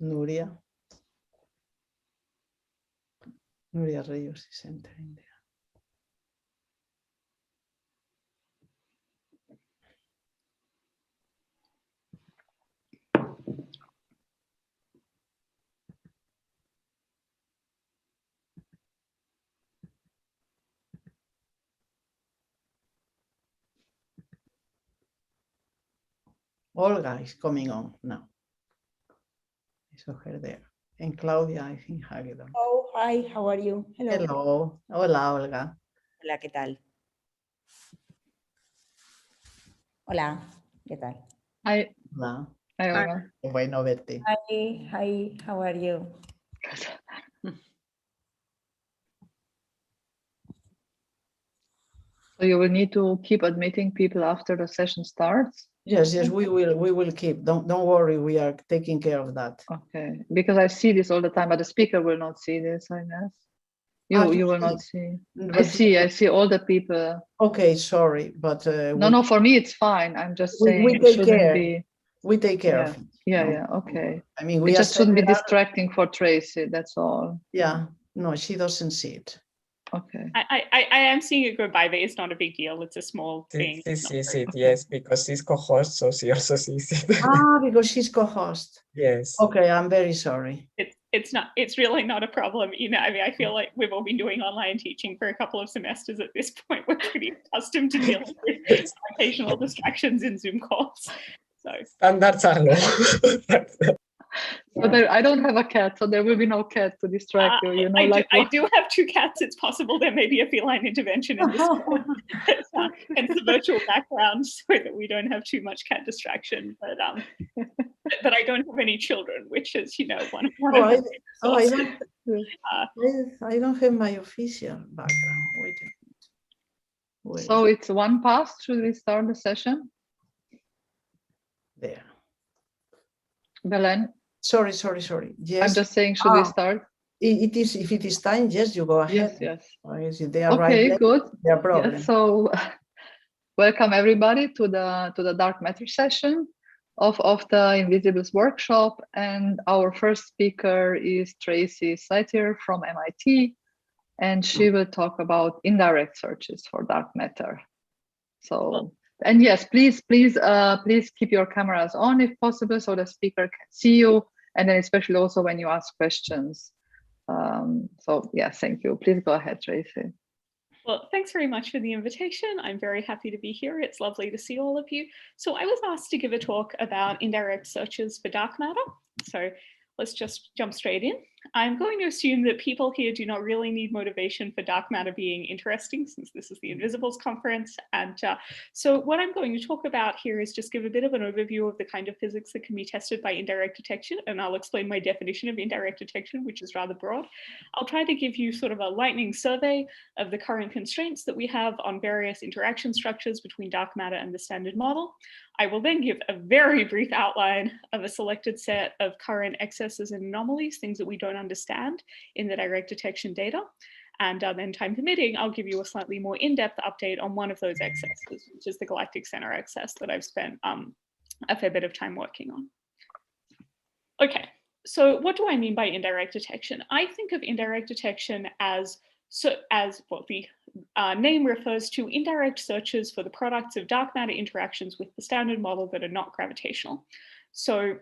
Nuria. Nuria Rios is entering there. Olga is coming on now. I saw her there. And Claudia, I think, Hagedorn. Oh, hi, how are you? Hello. Hello. Hola, Olga. Hola, ¿qué tal? Hola, ¿qué tal? Hi. Hola. Hi, Olga. Qué bueno verte. Hi, how are you? So you will need to keep admitting people after the session starts? Yes, we will keep. Don't worry, we are taking care of that. Okay, because I see this all the time, but the speaker will not see this, I guess. You will not see. I see all the people. Okay, sorry, but no, for me it's fine. I'm just saying we it take shouldn't care. be. We take care of it. Yeah, okay. I mean, it just shouldn't be distracting for Tracy, that's all. Yeah, no, she doesn't see it. Okay. I am seeing it go by, but it's not a big deal. It's a small thing. She sees it, yes, because she's co-host, so she also sees it. Because she's co-host. Yes. Okay, I'm very sorry. It's really not a problem. You know, I mean, I feel like we've all been doing online teaching for a couple of semesters at this point. We're pretty accustomed to dealing with occasional distractions in Zoom calls. So standards are low. So I don't have a cat, so there will be no cat to distract you. You know, I do have 2 cats. It's possible there may be a feline intervention in this, and the virtual background, so that we don't have too much cat distraction. But I don't have any children, which is, you know, one of I don't have my official background. Wait. So it's one pass. Should we start the session? There. Belen. Sorry. Yes. I'm just saying, should we start? It is, if it is time, yes, you go ahead. Yes. They are okay, right. Good. Their problem. Yes, so welcome everybody to the dark matter session of the Invisibles workshop. And our first speaker is Tracy Saitier from MIT. And she will talk about indirect searches for dark matter. So, and yes, please keep your cameras on if possible, so the speaker can see you, and then especially also when you ask questions. So yes, thank you. Please go ahead, Tracy. Well, thanks very much for the invitation. I'm very happy to be here. It's lovely to see all of you. So I was asked to give a talk about indirect searches for dark matter. So let's just jump straight in. I'm going to assume that people here do not really need motivation for dark matter being interesting, since this is the Invisibles conference. And so what I'm going to talk about here is just give a bit of an overview of the kind of physics that can be tested by indirect detection. And I'll explain my definition of indirect detection, which is rather broad. I'll try to give you sort of a lightning survey of the current constraints that we have on various interaction structures between dark matter and the standard model. I will then give a very brief outline of a selected set of current excesses and anomalies, things that we don't understand in the direct detection data. And then time permitting, I'll give you a slightly more in-depth update on one of those excesses, which is the galactic center excess that I've spent a fair bit of time working on. Okay, so what do I mean by indirect detection? I think of indirect detection as what the name refers to, indirect searches for the products of dark matter interactions with the standard model that are not gravitational. So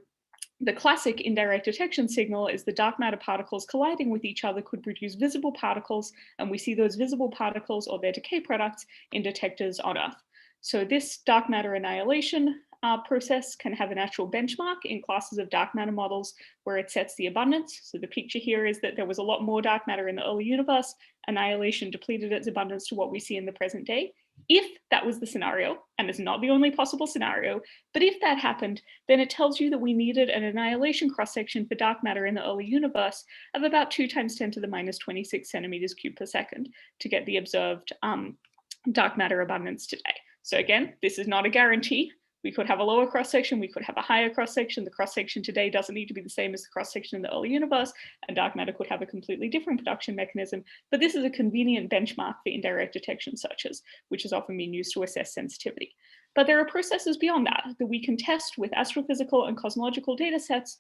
the classic indirect detection signal is the dark matter particles colliding with each other could produce visible particles, and we see those visible particles or their decay products in detectors on Earth. So this dark matter annihilation process can have an actual benchmark in classes of dark matter models where it sets the abundance. So the picture here is that there was a lot more dark matter in the early universe. Annihilation depleted its abundance to what we see in the present day. If that was the scenario, and it's not the only possible scenario, but if that happened, then it tells you that we needed an annihilation cross-section for dark matter in the early universe of about 2 × 10⁻26 centimeters cubed per second to get the observed dark matter abundance today. So again, this is not a guarantee. We could have a lower cross-section, we could have a higher cross-section. The cross-section today doesn't need to be the same as the cross-section in the early universe, and dark matter could have a completely different production mechanism, but this is a convenient benchmark for indirect detection searches, which has often been used to assess sensitivity. But there are processes beyond that that we can test with astrophysical and cosmological data sets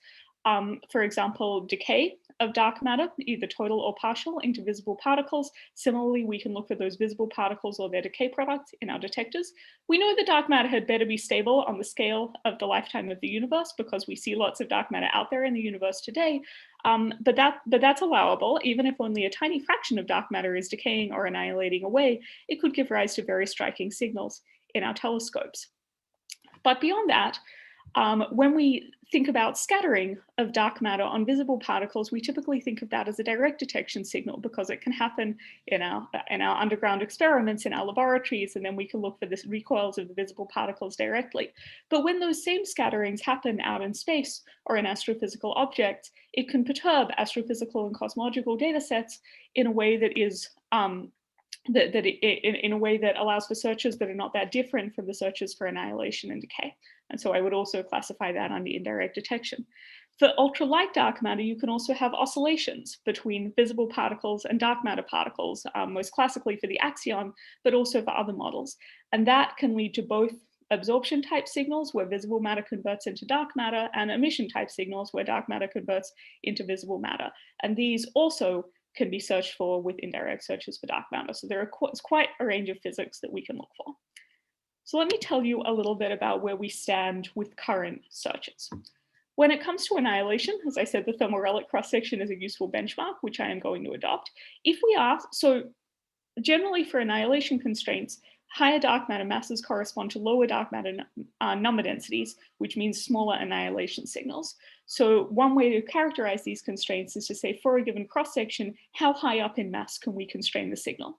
for example, decay of dark matter, either total or partial, into visible particles. Similarly, we can look for those visible particles or their decay products in our detectors. We know that dark matter had better be stable on the scale of the lifetime of the universe because we see lots of dark matter out there in the universe today. But that's allowable. Even if only a tiny fraction of dark matter is decaying or annihilating away, it could give rise to very striking signals in our telescopes. But beyond that, when we think about scattering of dark matter on visible particles, we typically think of that as a direct detection signal because it can happen in our underground experiments in our laboratories, and then we can look for the recoils of the visible particles directly. But when those same scatterings happen out in space or in astrophysical objects, it can perturb astrophysical and cosmological data sets in a way that is in a way that allows for searches that are not that different from the searches for annihilation and decay. And so I would also classify that under indirect detection. For ultralight dark matter, you can also have oscillations between visible particles and dark matter particles, most classically for the axion, but also for other models. And that can lead to both absorption type signals where visible matter converts into dark matter and emission type signals where dark matter converts into visible matter. And these also can be searched for with indirect searches for dark matter. So there are quite a range of physics that we can look for. So let me tell you a little bit about where we stand with current searches. When it comes to annihilation, as I said, the thermal relic cross-section is a useful benchmark, which I am going to adopt. If we are, so generally for annihilation constraints, higher dark matter masses correspond to lower dark matter number densities, which means smaller annihilation signals. So one way to characterize these constraints is to say, for a given cross-section, how high up in mass can we constrain the signal?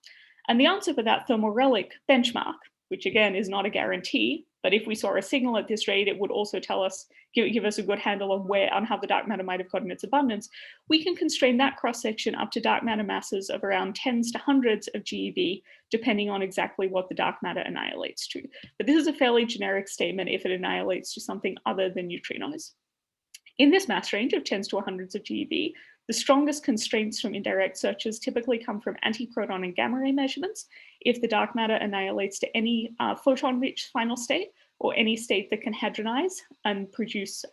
And the answer for that thermal relic benchmark, which again is not a guarantee, but if we saw a signal at this rate, it would also tell us, give us a good handle on how the dark matter might have gotten its abundance. We can constrain that cross-section up to dark matter masses of around tens to hundreds of GeV, depending on exactly what the dark matter annihilates to. But this is a fairly generic statement if it annihilates to something other than neutrinos. In this mass range of tens to hundreds of GeV, the strongest constraints from indirect searches typically come from antiproton and gamma ray measurements. If the dark matter annihilates to any photon-rich final state, or any state that can hadronize and produce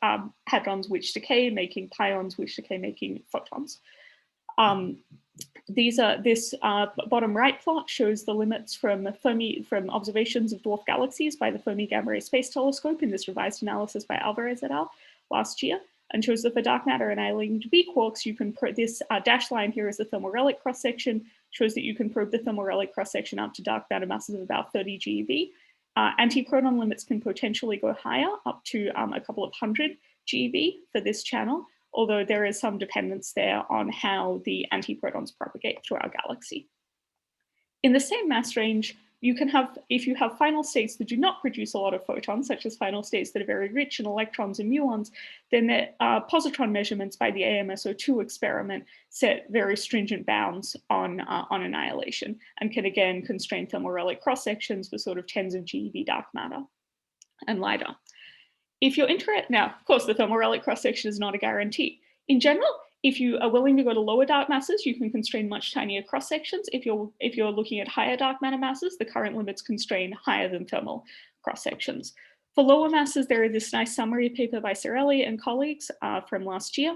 hadrons which decay, making pions which decay, making photons. This bottom right plot shows the limits from observations of dwarf galaxies by the Fermi Gamma Ray Space Telescope in this revised analysis by Alvarez et al. Last year, and shows that for dark matter annihilating to B quarks, you can this dashed line here is the thermal relic cross-section, shows that you can probe the thermal relic cross-section up to dark matter masses of about 30 GeV. Antiproton limits can potentially go higher, up to a couple of hundred GeV for this channel, although there is some dependence there on how the antiprotons propagate through our galaxy. In the same mass range, you can have, if you have final states that do not produce a lot of photons, such as final states that are very rich in electrons and muons, then the positron measurements by the AMSO2 experiment set very stringent bounds on annihilation and can again constrain thermal relic cross-sections for sort of tens of GeV dark matter and lighter. If you're interested, now, of course, the thermal relic cross-section is not a guarantee. In general, if you are willing to go to lower dark masses, you can constrain much tinier cross-sections. If you're looking at higher dark matter masses, the current limits constrain higher than thermal cross-sections. For lower masses, there is this nice summary paper by Cirelli and colleagues from last year.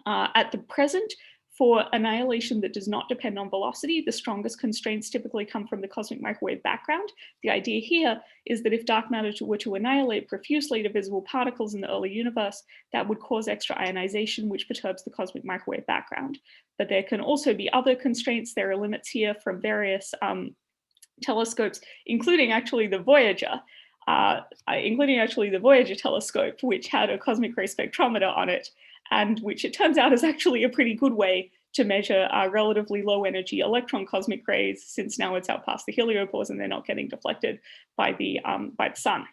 At the present, for annihilation that does not depend on velocity, the strongest constraints typically come from the cosmic microwave background. The idea here is that if dark matter were to annihilate profusely to visible particles in the early universe, that would cause extra ionization, which perturbs the cosmic microwave background. But there can also be other constraints. There are limits here from various telescopes, including actually the Voyager, telescope, which had a cosmic ray spectrometer on it, and which it turns out is actually a pretty good way to measure relatively low energy electron cosmic rays, since now it's out past the heliopause and they're not getting deflected by the sun.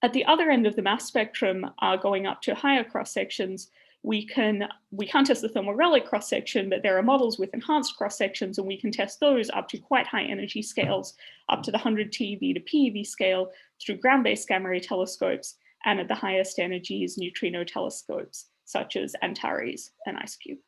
At the other end of the mass spectrum, going up to higher cross sections, we can't test the thermal relic cross section, but there are models with enhanced cross sections, and we can test those up to quite high energy scales, up to the 100 TeV to PeV scale through ground-based gamma ray telescopes, and at the highest energies neutrino telescopes, such as Antares and IceCube.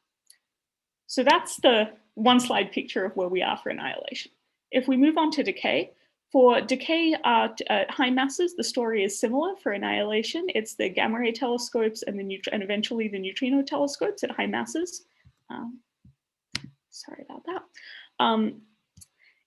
So that's the one slide picture of where we are for annihilation. If we move on to decay, For decay at high masses, the story is similar for annihilation. It's the gamma ray telescopes and eventually the neutrino telescopes at high masses. Sorry about that.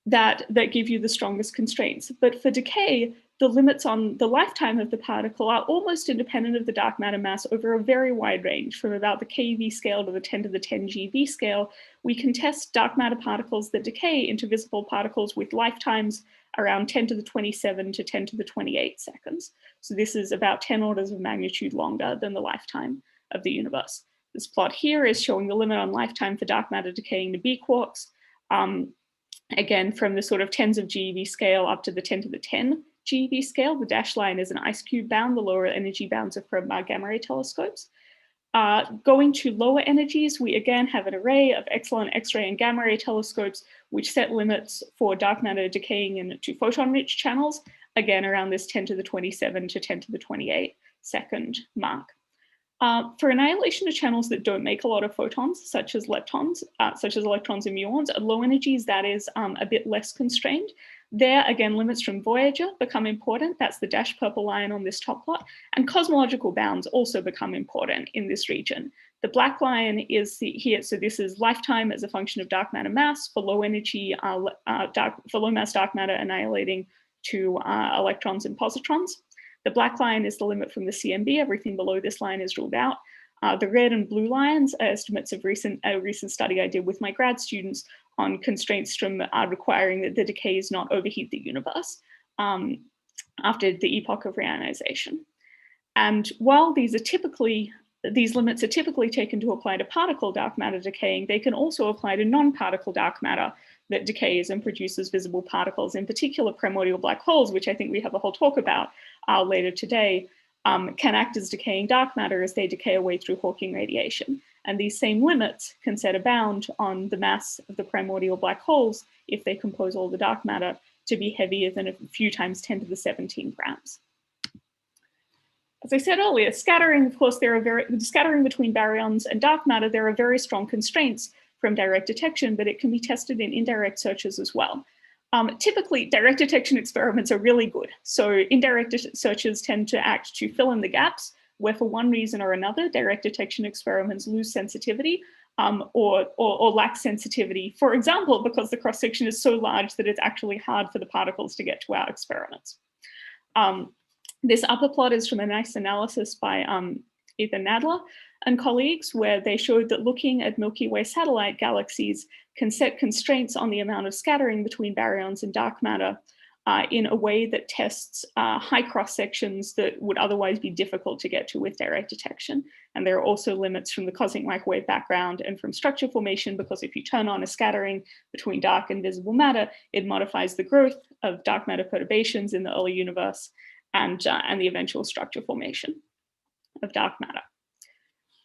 That give you the strongest constraints. But for decay, the limits on the lifetime of the particle are almost independent of the dark matter mass over a very wide range, from about the keV scale to the 10 to the 10 GeV scale. We can test dark matter particles that decay into visible particles with lifetimes around 10 to the 27 to 10 to the 28 seconds. So this is about 10 orders of magnitude longer than the lifetime of the universe. This plot here is showing the limit on lifetime for dark matter decaying to B quarks. Again, from the sort of tens of GeV scale up to the 10 to the 10 GeV scale. The dashed line is an ice cube bound. The lower energy bounds are from gamma ray telescopes. Going to lower energies, we again have an array of excellent X-ray and gamma ray telescopes, which set limits for dark matter decaying into photon-rich channels, again around this 10 to the 27 to 10 to the 28 second mark. For annihilation of channels that don't make a lot of photons, such as electrons and muons, at low energies, that is a bit less constrained. There, again, limits from Voyager become important. That's the dashed purple line on this top plot. And cosmological bounds also become important in this region. The black line is here. So this is lifetime as a function of dark matter mass for low energy, for low mass dark matter annihilating to electrons and positrons. The black line is the limit from the CMB. Everything below this line is ruled out. The red and blue lines are estimates of a recent study I did with my grad students on constraints from requiring that the decays not overheat the universe after the epoch of reionization. And while these limits are typically taken to apply to particle dark matter decaying, they can also apply to non-particle dark matter that decays and produces visible particles, in particular primordial black holes, which I think we have a whole talk about later today, can act as decaying dark matter as they decay away through Hawking radiation. And these same limits can set a bound on the mass of the primordial black holes if they compose all the dark matter to be heavier than a few times 10 to the 17 grams. As I said earlier, scattering, of course, scattering between baryons and dark matter, there are very strong constraints from direct detection, but it can be tested in indirect searches as well. Typically, direct detection experiments are really good. So indirect searches tend to act to fill in the gaps where for one reason or another, direct detection experiments lose sensitivity or lack sensitivity. For example, because the cross-section is so large that it's actually hard for the particles to get to our experiments. This upper plot is from a nice analysis by Ethan Nadler and colleagues, where they showed that looking at Milky Way satellite galaxies can set constraints on the amount of scattering between baryons and dark matter in a way that tests high cross-sections that would otherwise be difficult to get to with direct detection. And there are also limits from the cosmic microwave background and from structure formation, because if you turn on a scattering between dark and visible matter, it modifies the growth of dark matter perturbations in the early universe and the eventual structure formation of dark matter.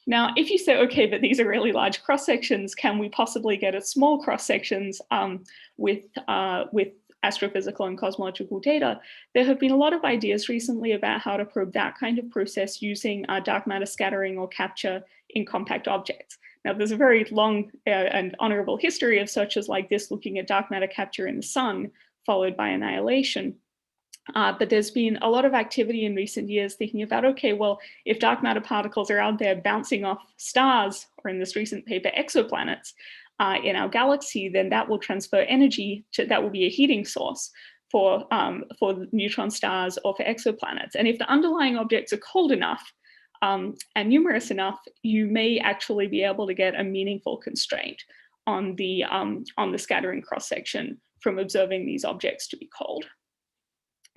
Now, if you say, okay, but these are really large cross-sections, can we possibly get at small cross-sections with astrophysical and cosmological data? There have been a lot of ideas recently about how to probe that kind of process using dark matter scattering or capture in compact objects. Now, there's a very long and honorable history of searches like this, looking at dark matter capture in the sun, followed by annihilation. But there's been a lot of activity in recent years thinking about, okay, well, if dark matter particles are out there bouncing off stars, or in this recent paper, exoplanets in our galaxy, then that will transfer energy that will be a heating source for neutron stars or for exoplanets. And if the underlying objects are cold enough and numerous enough, you may actually be able to get a meaningful constraint on the scattering cross-section from observing these objects to be cold.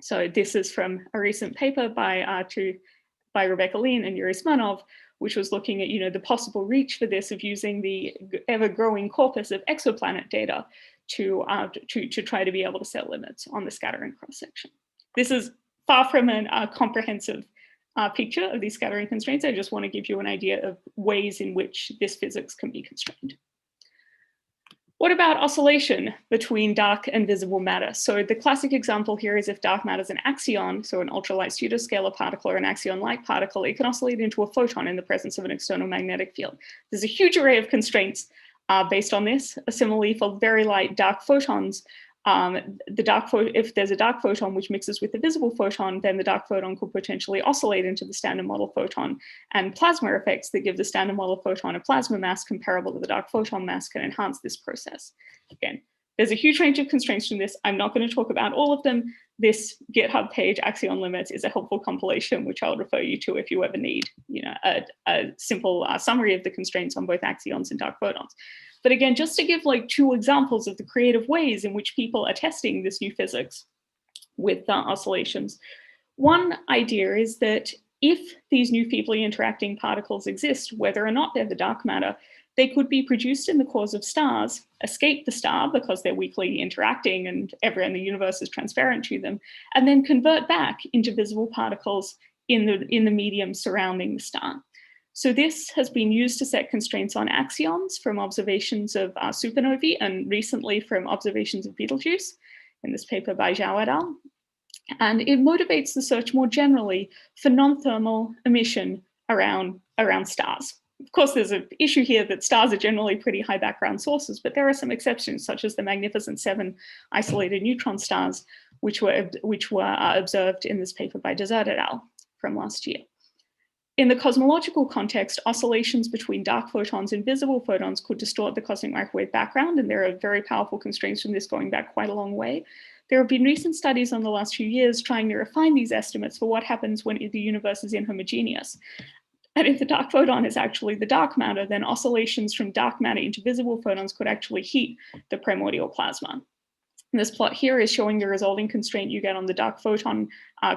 So this is from a recent paper by Rebecca Lean and Yuri Smirnov, which was looking at the possible reach for this of using the ever-growing corpus of exoplanet data to try to be able to set limits on the scattering cross-section. This is far from a comprehensive picture of these scattering constraints. I just want to give you an idea of ways in which this physics can be constrained. What about oscillation between dark and visible matter? So the classic example here is if dark matter is an axion, so an ultralight pseudoscalar particle or an axion-like particle, it can oscillate into a photon in the presence of an external magnetic field. There's a huge array of constraints based on this. Similarly, for very light dark photons, if there's a dark photon which mixes with the visible photon, then the dark photon could potentially oscillate into the standard model photon, and plasma effects that give the standard model photon a plasma mass comparable to the dark photon mass can enhance this process. Again, there's a huge range of constraints from this. I'm not going to talk about all of them. This GitHub page, Axion Limits, is a helpful compilation, which I'll refer you to if you ever need, a simple summary of the constraints on both axions and dark photons. But again, just to give like 2 examples of the creative ways in which people are testing this new physics with oscillations. One idea is that if these new feebly interacting particles exist, whether or not they're the dark matter, they could be produced in the cores of stars, escape the star because they're weakly interacting and everyone in the universe is transparent to them, and then convert back into visible particles in the medium surrounding the star. So this has been used to set constraints on axions from observations of supernovae and recently from observations of Betelgeuse in this paper by Zhao et al. And it motivates the search more generally for non-thermal emission around stars. Of course, there's an issue here that stars are generally pretty high background sources, but there are some exceptions, such as the Magnificent 7 isolated neutron stars, which were observed in this paper by Desert et al. From last year. In the cosmological context, oscillations between dark photons and visible photons could distort the cosmic microwave background, and there are very powerful constraints from this going back quite a long way. There have been recent studies on the last few years trying to refine these estimates for what happens when the universe is inhomogeneous. And if the dark photon is actually the dark matter, then oscillations from dark matter into visible photons could actually heat the primordial plasma. And this plot here is showing the resulting constraint you get on the dark photon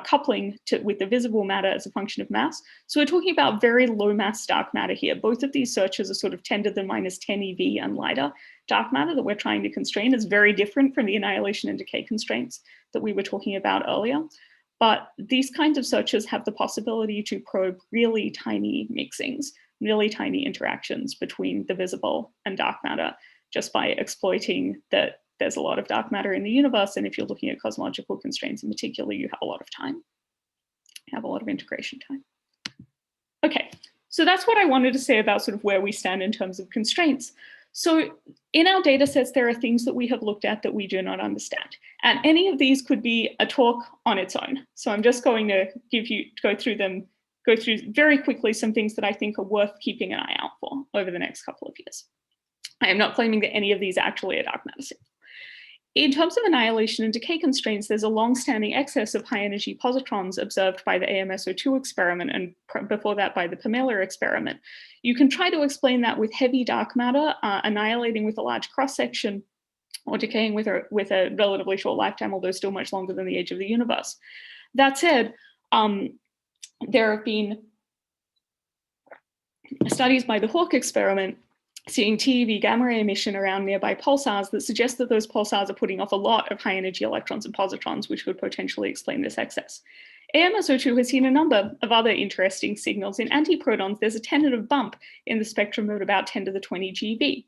coupling with the visible matter as a function of mass. So we're talking about very low mass dark matter here. Both of these searches are sort of 10 to the minus 10 eV and lighter dark matter that we're trying to constrain. Is very different from the annihilation and decay constraints that we were talking about earlier. But these kinds of searches have the possibility to probe really tiny mixings, really tiny interactions between the visible and dark matter, just by exploiting that there's a lot of dark matter in the universe. And if you're looking at cosmological constraints in particular, you have a lot of time, you have a lot of integration time. Okay, so that's what I wanted to say about sort of where we stand in terms of constraints. So in our data sets, there are things that we have looked at that we do not understand. And any of these could be a talk on its own. So I'm just going to go through very quickly some things that I think are worth keeping an eye out for over the next couple of years. I am not claiming that any of these are actually a dark matter signal. In terms of annihilation and decay constraints, there's a long-standing excess of high-energy positrons observed by the AMSO2 experiment and before that by the Pamela experiment. You can try to explain that with heavy dark matter annihilating with a large cross-section or decaying with a relatively short lifetime, although still much longer than the age of the universe. That said, there have been studies by the Hawke experiment seeing TeV gamma ray emission around nearby pulsars that suggest that those pulsars are putting off a lot of high energy electrons and positrons, which could potentially explain this excess. AMSO2 has seen a number of other interesting signals. In antiprotons, there's a tentative bump in the spectrum of about 10 to the 20 GeV,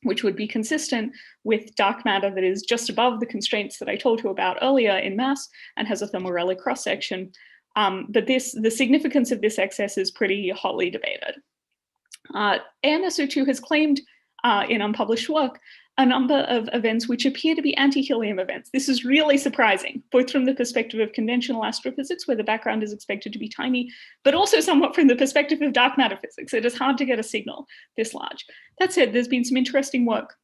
which would be consistent with dark matter that is just above the constraints that I told you about earlier in mass and has a thermal Rayleigh cross-section. But the significance of this excess is pretty hotly debated. AMSO2 has claimed in unpublished work a number of events which appear to be anti-helium events. This is really surprising, both from the perspective of conventional astrophysics, where the background is expected to be tiny, but also somewhat from the perspective of dark matter physics. It is hard to get a signal this large. That said, there's been some interesting work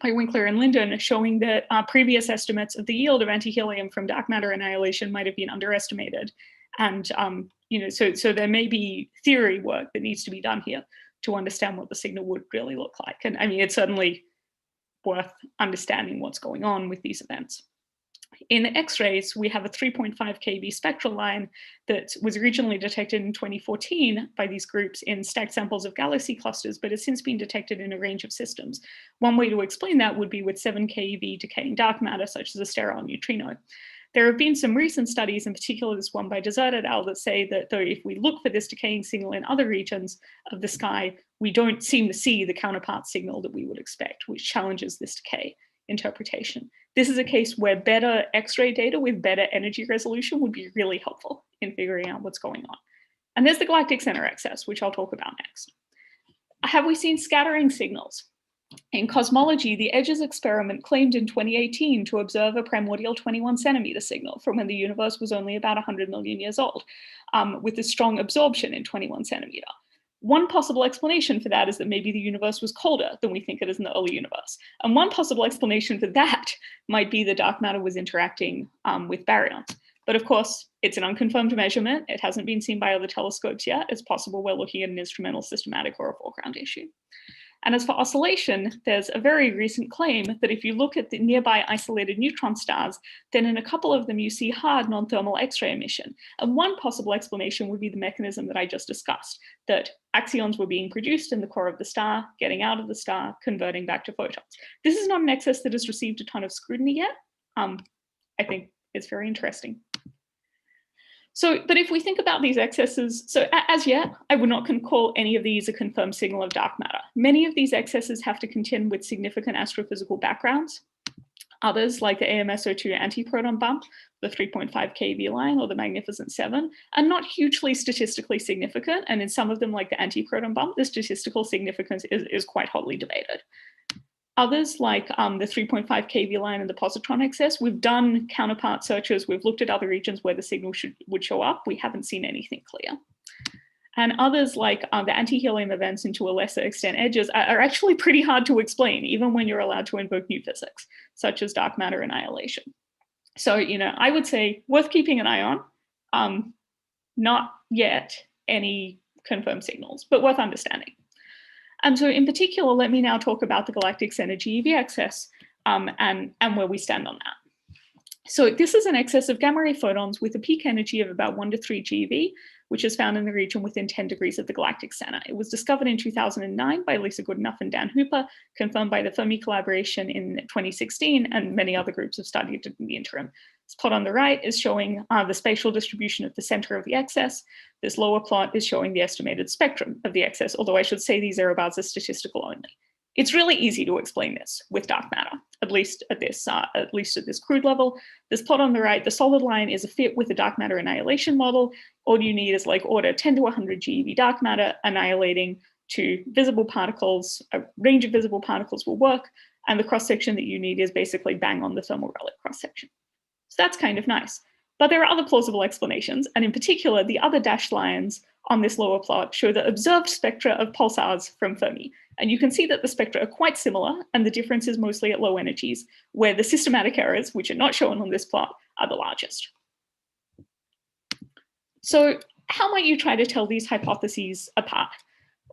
by Winkler and Linden showing that previous estimates of the yield of anti-helium from dark matter annihilation might have been underestimated. And so there may be theory work that needs to be done here to understand what the signal would really look like. And I mean, it's certainly worth understanding what's going on with these events. In X-rays, we have a 3.5 kV spectral line that was originally detected in 2014 by these groups in stacked samples of galaxy clusters, but has since been detected in a range of systems. One way to explain that would be with 7 keV decaying dark matter, such as a sterile neutrino. There have been some recent studies, in particular this one by Desert et al., that say that though if we look for this decaying signal in other regions of the sky, we don't seem to see the counterpart signal that we would expect, which challenges this decay interpretation. This is a case where better X-ray data with better energy resolution would be really helpful in figuring out what's going on. And there's the galactic center excess, which I'll talk about next. Have we seen scattering signals? In cosmology, the EDGES experiment claimed in 2018 to observe a primordial 21 centimeter signal from when the universe was only about 100 million years old, with a strong absorption in 21 centimeter. One possible explanation for that is that maybe the universe was colder than we think it is in the early universe. And one possible explanation for that might be that dark matter was interacting with baryons. But of course, it's an unconfirmed measurement. It hasn't been seen by other telescopes yet. It's possible we're looking at an instrumental systematic or a foreground issue. And as for oscillation, there's a very recent claim that if you look at the nearby isolated neutron stars, then in a couple of them you see hard non-thermal X-ray emission. And one possible explanation would be the mechanism that I just discussed, that axions were being produced in the core of the star, getting out of the star, converting back to photons. This is not an excess that has received a ton of scrutiny yet. I think it's very interesting. So, but if we think about these excesses, so as yet, I would not call any of these a confirmed signal of dark matter. Many of these excesses have to contend with significant astrophysical backgrounds. Others, like the AMS02 antiproton bump, the 3.5 keV line, or the Magnificent 7, are not hugely statistically significant. And in some of them, like the antiproton bump, the statistical significance is quite hotly debated. Others, like the 3.5 keV line and the positron excess, we've done counterpart searches. We've looked at other regions where the signal would show up. We haven't seen anything clear. And others, like the anti-helium events and to a lesser extent EDGES, are actually pretty hard to explain, even when you're allowed to invoke new physics, such as dark matter annihilation. So, you know, I would say worth keeping an eye on. Not yet any confirmed signals, but worth understanding. And so in particular, let me now talk about the galactic center GeV excess and where we stand on that. So this is an excess of gamma ray photons with a peak energy of about 1 to 3 GeV, which is found in the region within 10 degrees of the galactic center. It was discovered in 2009 by Lisa Goodenough and Dan Hooper, confirmed by the Fermi collaboration in 2016, and many other groups have studied it in the interim. This plot on the right is showing the spatial distribution of the center of the excess. This lower plot is showing the estimated spectrum of the excess, although I should say these thereabouts are statistical only. It's really easy to explain this with dark matter, at least at this crude level. This plot on the right, the solid line is a fit with the dark matter annihilation model. All you need is like order 10 to 100 GeV dark matter annihilating to visible particles. A range of visible particles will work, and the cross-section that you need is basically bang on the thermal relic cross-section. So that's kind of nice. But there are other plausible explanations, and in particular, the other dashed lines on this lower plot show the observed spectra of pulsars from Fermi. And you can see that the spectra are quite similar, and the difference is mostly at low energies, where the systematic errors, which are not shown on this plot, are the largest. So how might you try to tell these hypotheses apart?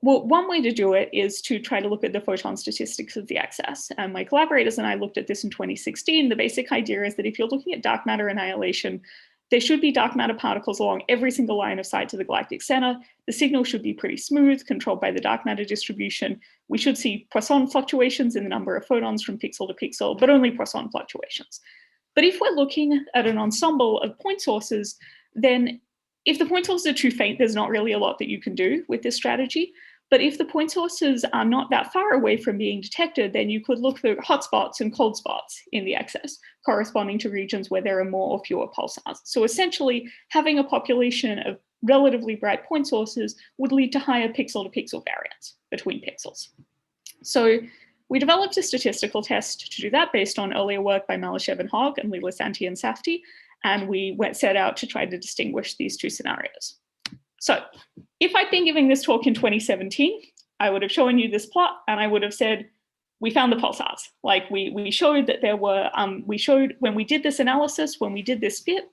Well, one way to do it is to try to look at the photon statistics of the excess. And my collaborators and I looked at this in 2016. The basic idea is that if you're looking at dark matter annihilation, there should be dark matter particles along every single line of sight to the galactic center. The signal should be pretty smooth, controlled by the dark matter distribution. We should see Poisson fluctuations in the number of photons from pixel to pixel, but only Poisson fluctuations. But if we're looking at an ensemble of point sources, then if the point sources are too faint, there's not really a lot that you can do with this strategy. But if the point sources are not that far away from being detected, then you could look for hotspots and cold spots in the excess, corresponding to regions where there are more or fewer pulsars. So essentially, having a population of relatively bright point sources would lead to higher pixel-to-pixel variance between pixels. So we developed a statistical test to do that based on earlier work by Malyshev and Hogg and Lila Santi and Safti, and we set out to try to distinguish these two scenarios. So if I'd been giving this talk in 2017, I would have shown you this plot and I would have said, we found the pulsars. Like we showed that there were, we showed when we did this analysis, when we did this fit,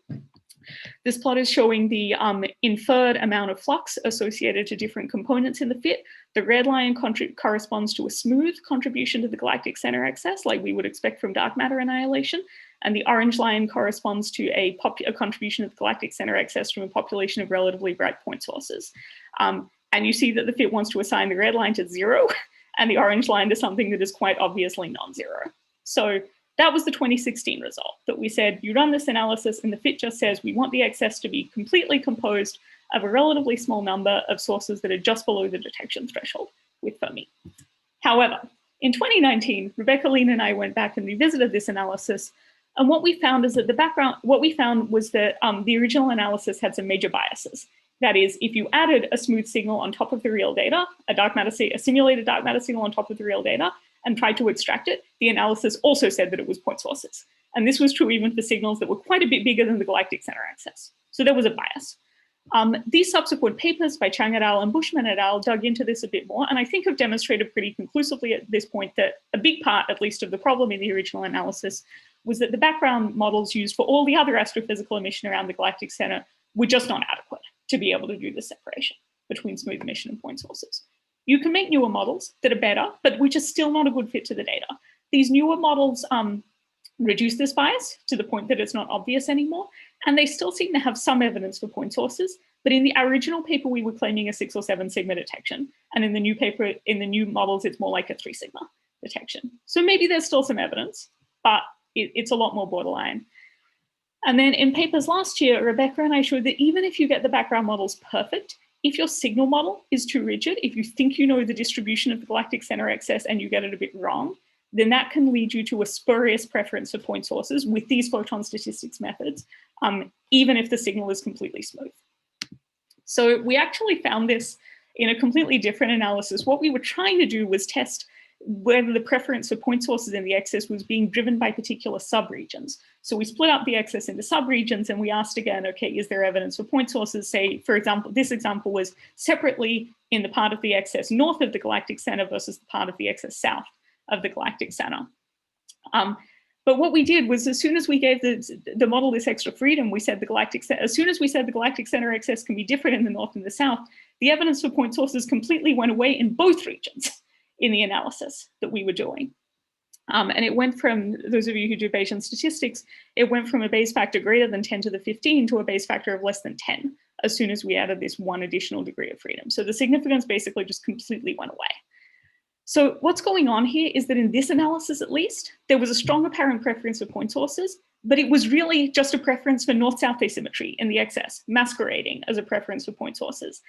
this plot is showing the inferred amount of flux associated to different components in the fit. The red line corresponds to a smooth contribution to the galactic center excess, like we would expect from dark matter annihilation. And the orange line corresponds to a contribution of the galactic center excess from a population of relatively bright point sources. And you see that the fit wants to assign the red line to 0 and the orange line to something that is quite obviously non-zero. So that was the 2016 result, that we said, you run this analysis and the fit just says we want the excess to be completely composed of a relatively small number of sources that are just below the detection threshold with Fermi. However, in 2019, Rebecca Lean and I went back and revisited this analysis. And what we found is that the original analysis had some major biases. That is, if you added a smooth signal on top of the real data, a simulated dark matter signal on top of the real data, and tried to extract it, the analysis also said that it was point sources. And this was true even for signals that were quite a bit bigger than the galactic center axis. So there was a bias. These subsequent papers by Chang et al. And Bushman et al. Dug into this a bit more, and I think have demonstrated pretty conclusively at this point that a big part, at least, of the problem in the original analysis was that the background models used for all the other astrophysical emission around the galactic center were just not adequate to be able to do the separation between smooth emission and point sources. You can make newer models that are better, but which are still not a good fit to the data. These newer models reduce this bias to the point that it's not obvious anymore, and they still seem to have some evidence for point sources, but in the original paper, we were claiming a 6 or 7 sigma detection, and in the new paper, in the new models, it's more like a 3 sigma detection. So maybe there's still some evidence, but it's a lot more borderline. And then in papers last year, Rebecca and I showed that even if you get the background models perfect, if your signal model is too rigid, if you think you know the distribution of the galactic center excess and you get it a bit wrong, then that can lead you to a spurious preference for point sources with these photon statistics methods, even if the signal is completely smooth. So we actually found this in a completely different analysis. What we were trying to do was test whether the preference for point sources in the excess was being driven by particular subregions. So we split up the excess into subregions and we asked again, okay, is there evidence for point sources? Say, for example, this example was separately in the part of the excess north of the galactic center versus the part of the excess south of the galactic center. But what we did was, as soon as we gave the model this extra freedom, we said as soon as we said the galactic center excess can be different in the north and the south, the evidence for point sources completely went away in both regions in the analysis that we were doing. And it went from, those of you who do Bayesian statistics, it went from a Bayes factor greater than 10 to the 15 to a Bayes factor of less than 10 as soon as we added this one additional degree of freedom. So the significance basically just completely went away. So what's going on here is that in this analysis, at least, there was a strong apparent preference for point sources, but it was really just a preference for north-south asymmetry in the excess, masquerading as a preference for point sources.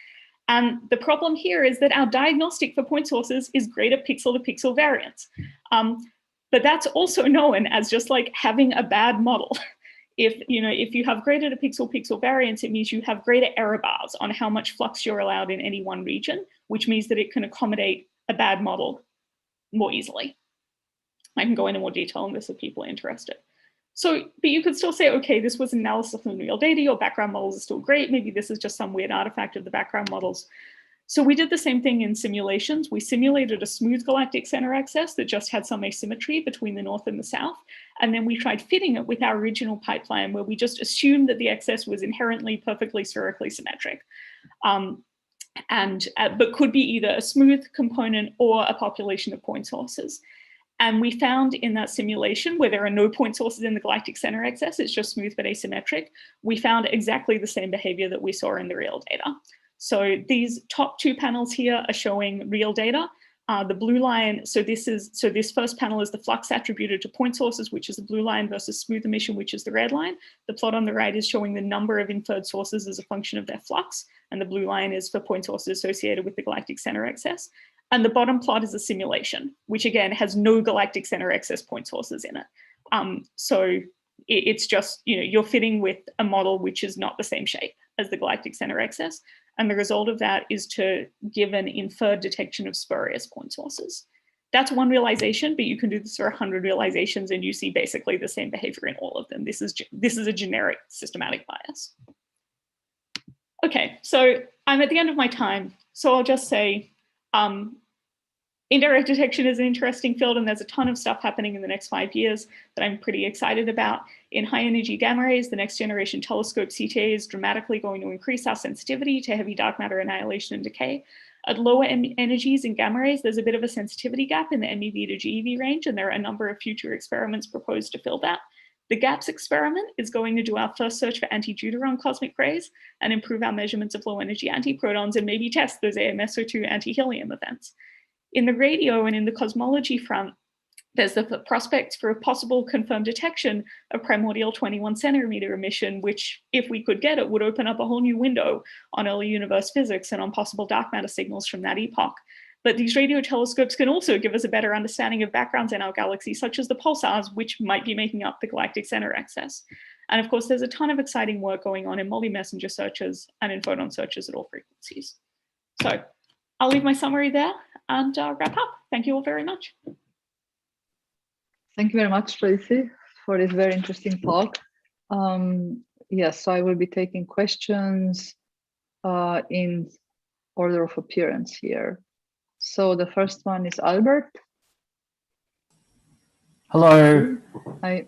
And the problem here is that our diagnostic for point sources is greater pixel-to-pixel variance. But that's also known as just like having a bad model. If you have greater to pixel-pixel variance, it means you have greater error bars on how much flux you're allowed in any one region, which means that it can accommodate a bad model more easily. I can go into more detail on this if people are interested. So, but you could still say, okay, this was an analysis on real data, your background models are still great. Maybe this is just some weird artifact of the background models. So we did the same thing in simulations. We simulated a smooth galactic center excess that just had some asymmetry between the north and the south. And then we tried fitting it with our original pipeline where we just assumed that the excess was inherently perfectly spherically symmetric. But could be either a smooth component or a population of point sources. And we found in that simulation where there are no point sources in the galactic center excess, it's just smooth but asymmetric, we found exactly the same behavior that we saw in the real data. So these top 2 panels here are showing real data. The blue line, so this first panel is the flux attributed to point sources, which is the blue line, versus smooth emission, which is the red line. The plot on the right is showing the number of inferred sources as a function of their flux, and the blue line is for point sources associated with the galactic center excess. And the bottom plot is a simulation, which again has no galactic center excess point sources in it. So it's just, you're fitting with a model which is not the same shape as the galactic center excess. And the result of that is to give an inferred detection of spurious point sources. That's one realization, but you can do this for 100 realizations and you see basically the same behavior in all of them. This is a generic systematic bias. Okay, so I'm at the end of my time. So I'll just say, indirect detection is an interesting field and there's a ton of stuff happening in the next 5 years that I'm pretty excited about. In high energy gamma rays, the next generation telescope CTA is dramatically going to increase our sensitivity to heavy dark matter annihilation and decay. At lower energies in gamma rays, there's a bit of a sensitivity gap in the MeV to GeV range, and there are a number of future experiments proposed to fill that. The GAPS experiment is going to do our first search for anti-deuteron cosmic rays and improve our measurements of low energy antiprotons and maybe test those AMSO2 anti-helium events. In the radio and in the cosmology front, there's the prospect for a possible confirmed detection of primordial 21 centimeter emission, which, if we could get it, would open up a whole new window on early universe physics and on possible dark matter signals from that epoch. But these radio telescopes can also give us a better understanding of backgrounds in our galaxy, such as the pulsars, which might be making up the galactic center excess. And of course, there's a ton of exciting work going on in multi-messenger searches and in photon searches at all frequencies. So I'll leave my summary there and wrap up. Thank you all very much. Thank you very much, Tracy, for this very interesting talk. Yes, so I will be taking questions in order of appearance here. So the first one is Albert. Hello. Hi.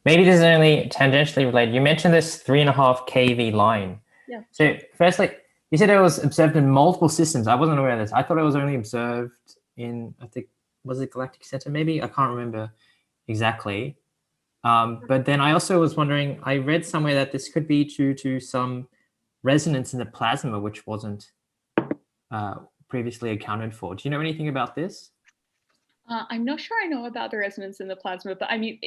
Maybe this is only tangentially related. You mentioned this 3.5 kV line. Yeah. So firstly, you said it was observed in multiple systems. I wasn't aware of this. I thought it was only observed in, I think, was it Galactic Center maybe? I can't remember exactly. But then I also was wondering, I read somewhere that this could be due to some resonance in the plasma, which wasn't previously accounted for. Do you know anything about this? I'm not sure I know about the resonance in the plasma, but I mean,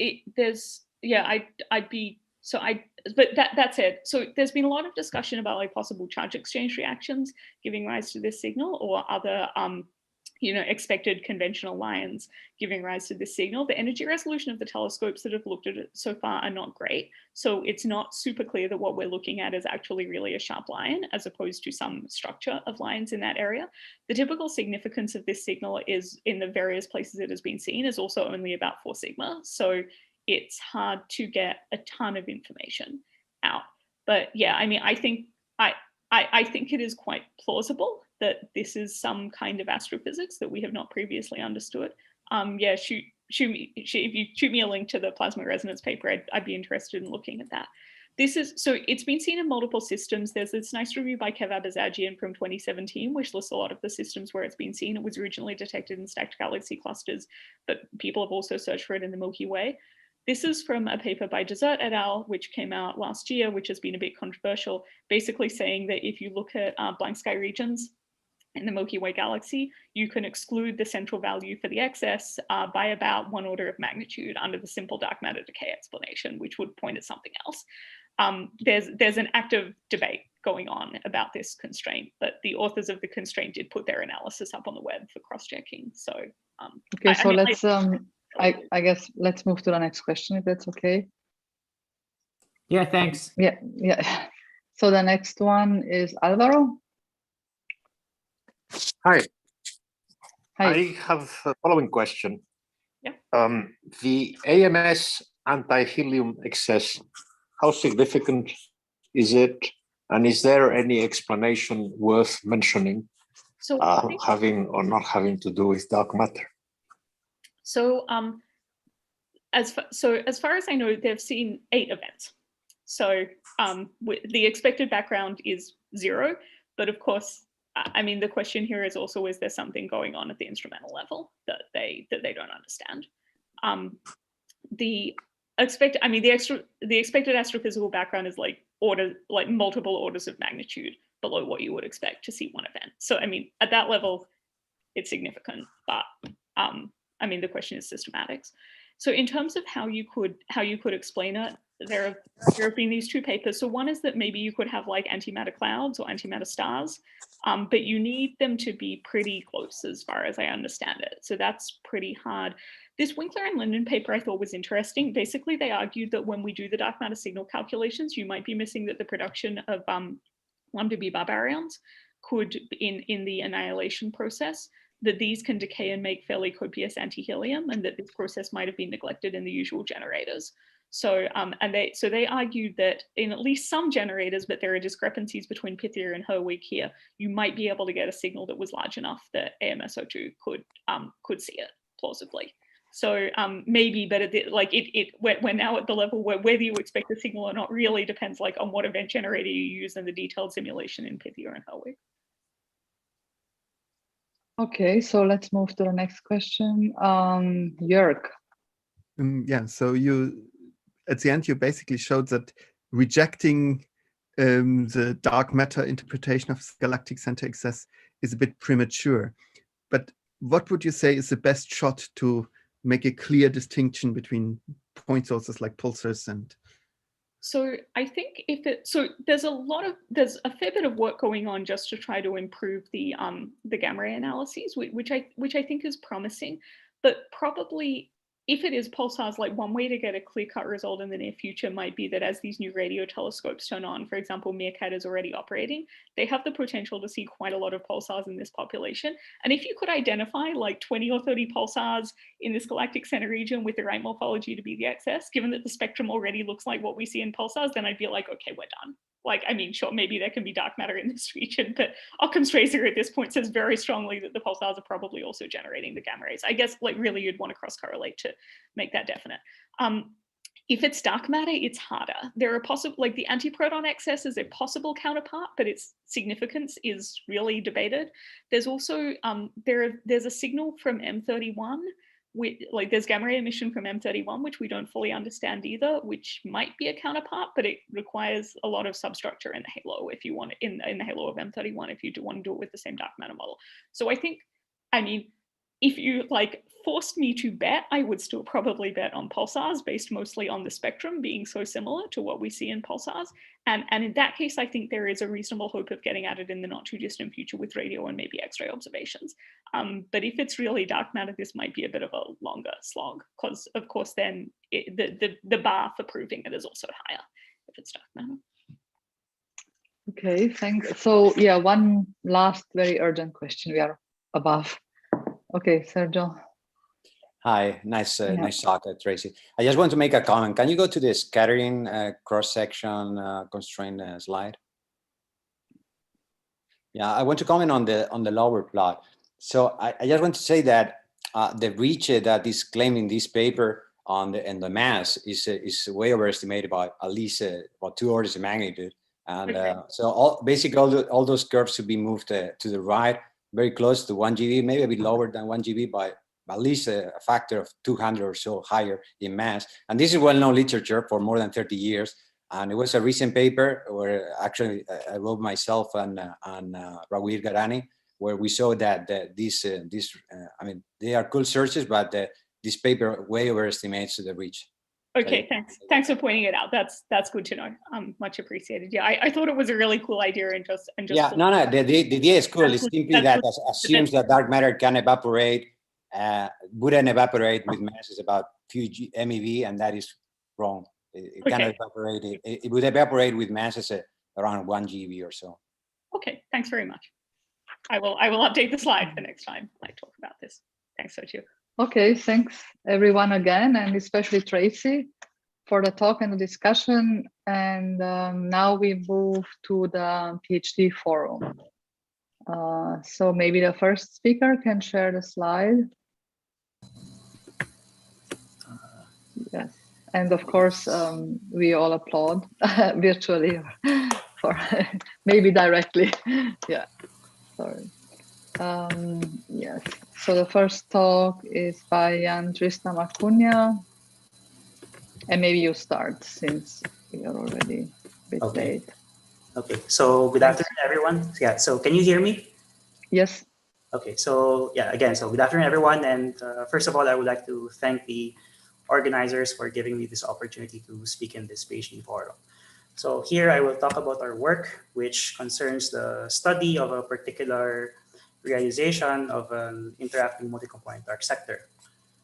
but that's it. So there's been a lot of discussion about like possible charge exchange reactions giving rise to this signal, or other, expected conventional lines giving rise to this signal. The energy resolution of the telescopes that have looked at it so far are not great. So it's not super clear that what we're looking at is actually really a sharp line, as opposed to some structure of lines in that area. The typical significance of this signal is, in the various places it has been seen, is also only about 4 sigma. So it's hard to get a ton of information out. But yeah, I mean, I think it is quite plausible that this is some kind of astrophysics that we have not previously understood. Yeah, if you shoot me a link to the plasma resonance paper, I'd be interested in looking at that. So it's been seen in multiple systems. There's this nice review by Kev Abazagian from 2017, which lists a lot of the systems where it's been seen. It was originally detected in stacked galaxy clusters, but people have also searched for it in the Milky Way. This is from a paper by Desert et al., which came out last year, which has been a bit controversial, basically saying that if you look at blank sky regions in the Milky Way galaxy, you can exclude the central value for the excess by about 1 order of magnitude under the simple dark matter decay explanation, which would point at something else. There's an active debate going on about this constraint, but the authors of the constraint did put their analysis up on the web for cross-checking. So okay, so let's I guess let's move to the next question, if that's okay. Yeah, thanks. Yeah. So the next one is Alvaro. Hi. Hi. I have a following question. Yeah. The AMS anti-helium excess, how significant is it? And is there any explanation worth mentioning, So having or not having to do with dark matter? So as far as I know, they've seen 8 events. So the expected background is 0, but of course, I mean, the question here is also, is there something going on at the instrumental level that they don't understand? The expected astrophysical background is like multiple orders of magnitude below what you would expect to see one event. So I mean, at that level, it's significant, but I mean, the question is systematics. So in terms of how you could explain it, there have been these 2 papers. So one is that maybe you could have like antimatter clouds or antimatter stars, but you need them to be pretty close as far as I understand it. So that's pretty hard. This Winkler and Linden paper I thought was interesting. Basically, they argued that when we do the dark matter signal calculations, you might be missing that the production of lambda B bar baryons could, in the annihilation process, that these can decay and make fairly copious anti-helium, and that this process might have been neglected in the usual generators. So they argued that in at least some generators, but there are discrepancies between Pythia and Herwig here, you might be able to get a signal that was large enough that AMS02 could see it plausibly. So maybe, but we're now at the level where whether you expect a signal or not really depends like on what event generator you use and the detailed simulation in Pythia and Herwig. Okay, so let's move to the next question. Jörg. Yeah, so at the end, you basically showed that rejecting the dark matter interpretation of galactic center excess is a bit premature. But what would you say is the best shot to make a clear distinction between point sources like pulsars and? So I think there's a fair bit of work going on just to try to improve the gamma ray analyses, which I think is promising, but probably if it is pulsars, like one way to get a clear-cut result in the near future might be that as these new radio telescopes turn on, for example, Meerkat is already operating, they have the potential to see quite a lot of pulsars in this population. And if you could identify like 20 or 30 pulsars in this galactic center region with the right morphology to be the excess, given that the spectrum already looks like what we see in pulsars, then I'd be like, okay, we're done. Like, I mean, sure, maybe there can be dark matter in this region, but Occam's tracer at this point says very strongly that the pulsars are probably also generating the gamma rays. I guess, like, really, you'd want to cross-correlate to make that definite. If it's dark matter, it's harder. There are possible, like the antiproton excess is a possible counterpart, but its significance is really debated. There's also, there's a signal from M31, like there's gamma ray emission from M31, which we don't fully understand either, which might be a counterpart, but it requires a lot of substructure in the halo if you want, in the halo of M31, if you do want to do it with the same dark matter model. So I think, I mean, if you like forced me to bet, I would still probably bet on pulsars based mostly on the spectrum being so similar to what we see in pulsars. And in that case, I think there is a reasonable hope of getting at it in the not too distant future with radio and maybe X-ray observations. But if it's really dark matter, this might be a bit of a longer slog because of course then the bar for proving it is also higher if it's dark matter. Okay, thanks. So yeah, one last very urgent question. We are above. Okay, Sergio. Hi, nice talk, Tracy. I just want to make a comment. Can you go to the scattering cross-section constraint slide? Yeah, I want to comment on the lower plot. So I just want to say that the reach that is claimed in this paper on the mass is way overestimated by at least about 2 orders of magnitude. And so basically all those curves should be moved to the right, very close to 1 GeV, maybe a bit lower than 1 GeV by at least a factor of 200 or so higher in mass. And this is well-known literature for more than 30 years. And it was a recent paper where actually I wrote myself and Rawir Garani, where we saw that I mean, they are cool searches, but this paper way overestimates the reach. Okay, thanks for pointing it out. That's good to know. Much appreciated. Yeah, I thought it was a really cool idea and just yeah, no, the idea is cool. It's simply that assumes that dark matter can evaporate, wouldn't evaporate with masses about few MeV, and that is wrong. It cannot evaporate. It would evaporate with masses around 1 GeV or so. Okay, thanks very much. I will update the slide for next time I talk about this. Thanks, Sergio. Okay, thanks everyone again, and especially Tracy for the talk and the discussion. And now we move to the PhD forum. So maybe the first speaker can share the slide. Yes, and of course we all applaud virtually for maybe directly. Yeah, sorry. Yes, so the first talk is by Jan Tristam Acuna, and maybe you start since we are already a bit late. Okay, so good afternoon, everyone. Yeah, so can you hear me? Yes. Okay, so yeah, again, so good afternoon, everyone. And first of all, I would like to thank the organizers for giving me this opportunity to speak in this PhD forum. So here I will talk about our work, which concerns the study of a particular realization of an interacting multi-component dark sector.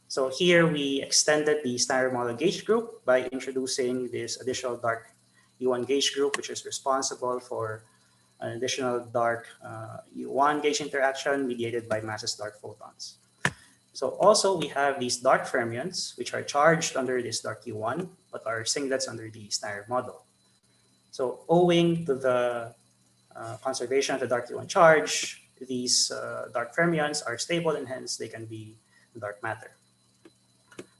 So here we extended the standard model gauge group by introducing this additional dark U1 gauge group, which is responsible for an additional dark U1 gauge interaction mediated by massless dark photons. So also we have these dark fermions, which are charged under this dark U1, but are singlets under the standard model. So owing to the conservation of the dark U1 charge, these dark fermions are stable and hence they can be dark matter.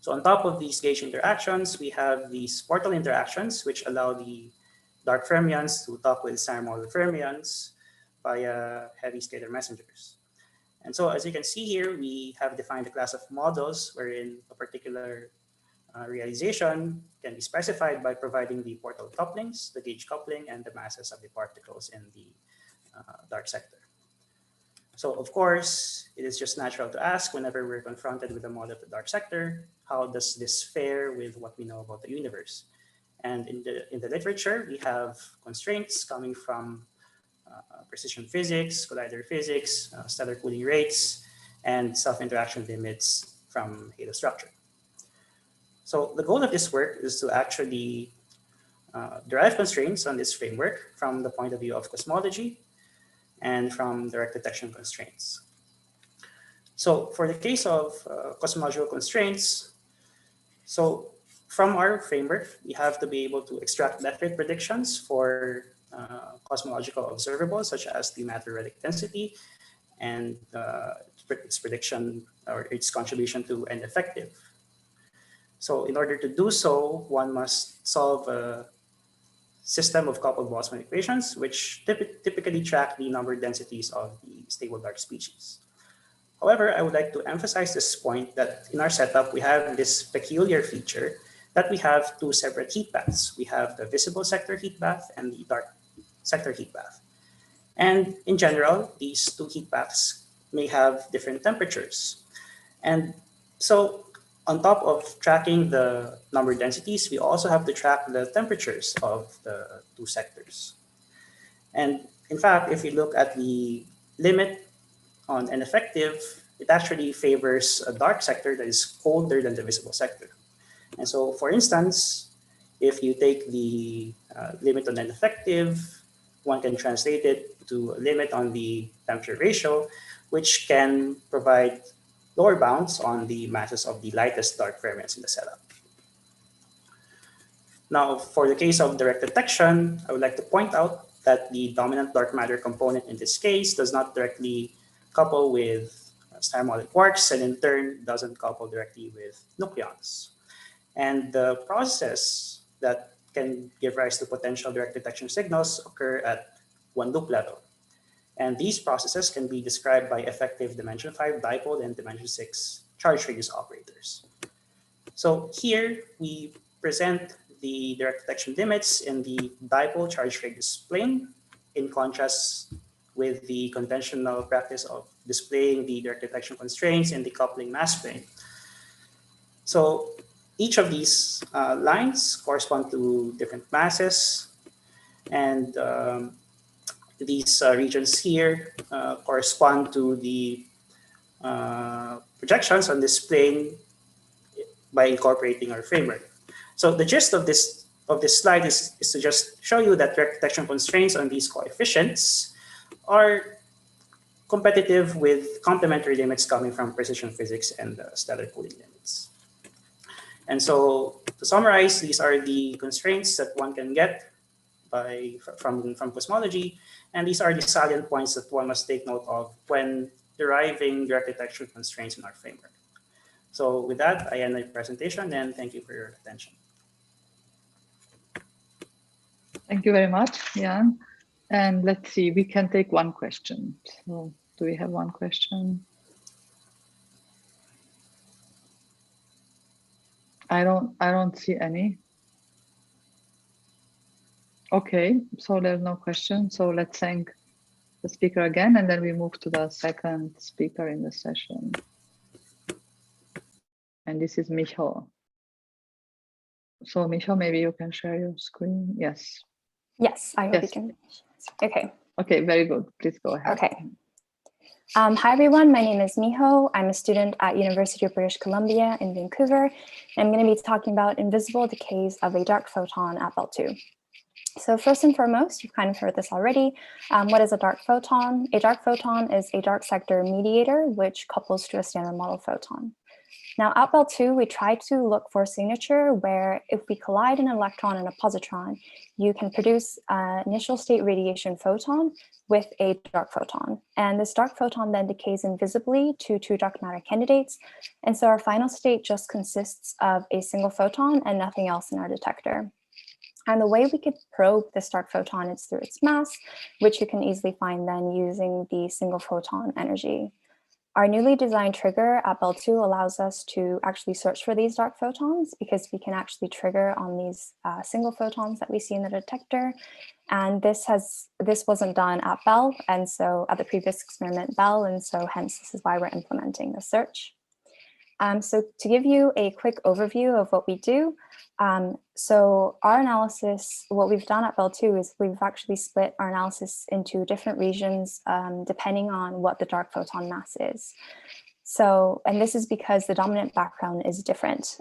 So on top of these gauge interactions, we have these portal interactions, which allow the dark fermions to talk with standard model fermions via heavy scalar messengers. And so as you can see here, we have defined a class of models wherein a particular realization can be specified by providing the portal couplings, the gauge coupling, and the masses of the particles in the dark sector. So of course, it is just natural to ask whenever we're confronted with a model of the dark sector, how does this fare with what we know about the universe? And in the literature, we have constraints coming from precision physics, collider physics, stellar cooling rates, and self-interaction limits from halo structure. So the goal of this work is to actually derive constraints on this framework from the point of view of cosmology and from direct detection constraints. So for the case of cosmological constraints, so from our framework, we have to be able to extract death rate predictions for cosmological observables, such as the matter relic density and its prediction or its contribution to N effective. So in order to do so, one must solve a system of coupled Boltzmann equations, which typically track the number densities of the stable dark species. However, I would like to emphasize this point that in our setup, we have this peculiar feature that we have two separate heat baths. We have the visible sector heat bath and the dark sector heat bath. And in general, these two heat baths may have different temperatures. And so on top of tracking the number densities, we also have to track the temperatures of the two sectors. And in fact, if you look at the limit on N effective, it actually favors a dark sector that is colder than the visible sector. And so, for instance, if you take the limit on N effective, one can translate it to a limit on the temperature ratio, which can provide lower bounds on the masses of the lightest dark fermions in the setup. Now, for the case of direct detection, I would like to point out that the dominant dark matter component in this case does not directly couple with stereomolic quarks, and in turn doesn't couple directly with nucleons. And the process that can give rise to potential direct detection signals occur at one loop level. And these processes can be described by effective dimension 5 dipole and dimension 6 charge radius operators. So here we present the direct detection limits in the dipole charge radius plane, in contrast with the conventional practice of displaying the direct detection constraints in the coupling mass plane. So each of these lines correspond to different masses, and these regions here correspond to the projections on this plane by incorporating our framework. So the gist of this slide is to just show you that direct detection constraints on these coefficients are competitive with complementary limits coming from precision physics and stellar cooling limits. And so to summarize, these are the constraints that one can get from cosmology, and these are the salient points that one must take note of when deriving direct detection constraints in our framework. So with that, I end my presentation, and thank you for your attention. Thank you very much, Jan. And let's see, we can take one question. So do we have one question? I don't see any. Okay, so there's no question. So let's thank the speaker again, and then we move to the second speaker in the session. And this is Micho. So Micho, maybe you can share your screen. Yes. Yes, I hope Yes. you can. Okay. Okay, very good. Please go ahead. Okay. Hi, everyone. My name is Miho. I'm a student at University of British Columbia in Vancouver. I'm going to be talking about invisible decays of a dark photon at Belt 2. So first and foremost, you've kind of heard this already. What is a dark photon? A dark photon is a dark sector mediator, which couples to a standard model photon. Now, at Belt 2, we try to look for a signature where if we collide an electron and a positron, you can produce an initial state radiation photon with a dark photon. And this dark photon then decays invisibly to two dark matter candidates. And so our final state just consists of a single photon and nothing else in our detector. And the way we could probe this dark photon is through its mass, which you can easily find then using the single photon energy. Our newly designed trigger at Belt 2 allows us to actually search for these dark photons because we can actually trigger on these single photons that we see in the detector. And this wasn't done at Bell, and so at the previous experiment Bell, and so hence this is why we're implementing the search. So to give you a quick overview of what we do, so our analysis, what we've done at Bell 2 is we've actually split our analysis into different regions depending on what the dark photon mass is. So, and this is because the dominant background is different.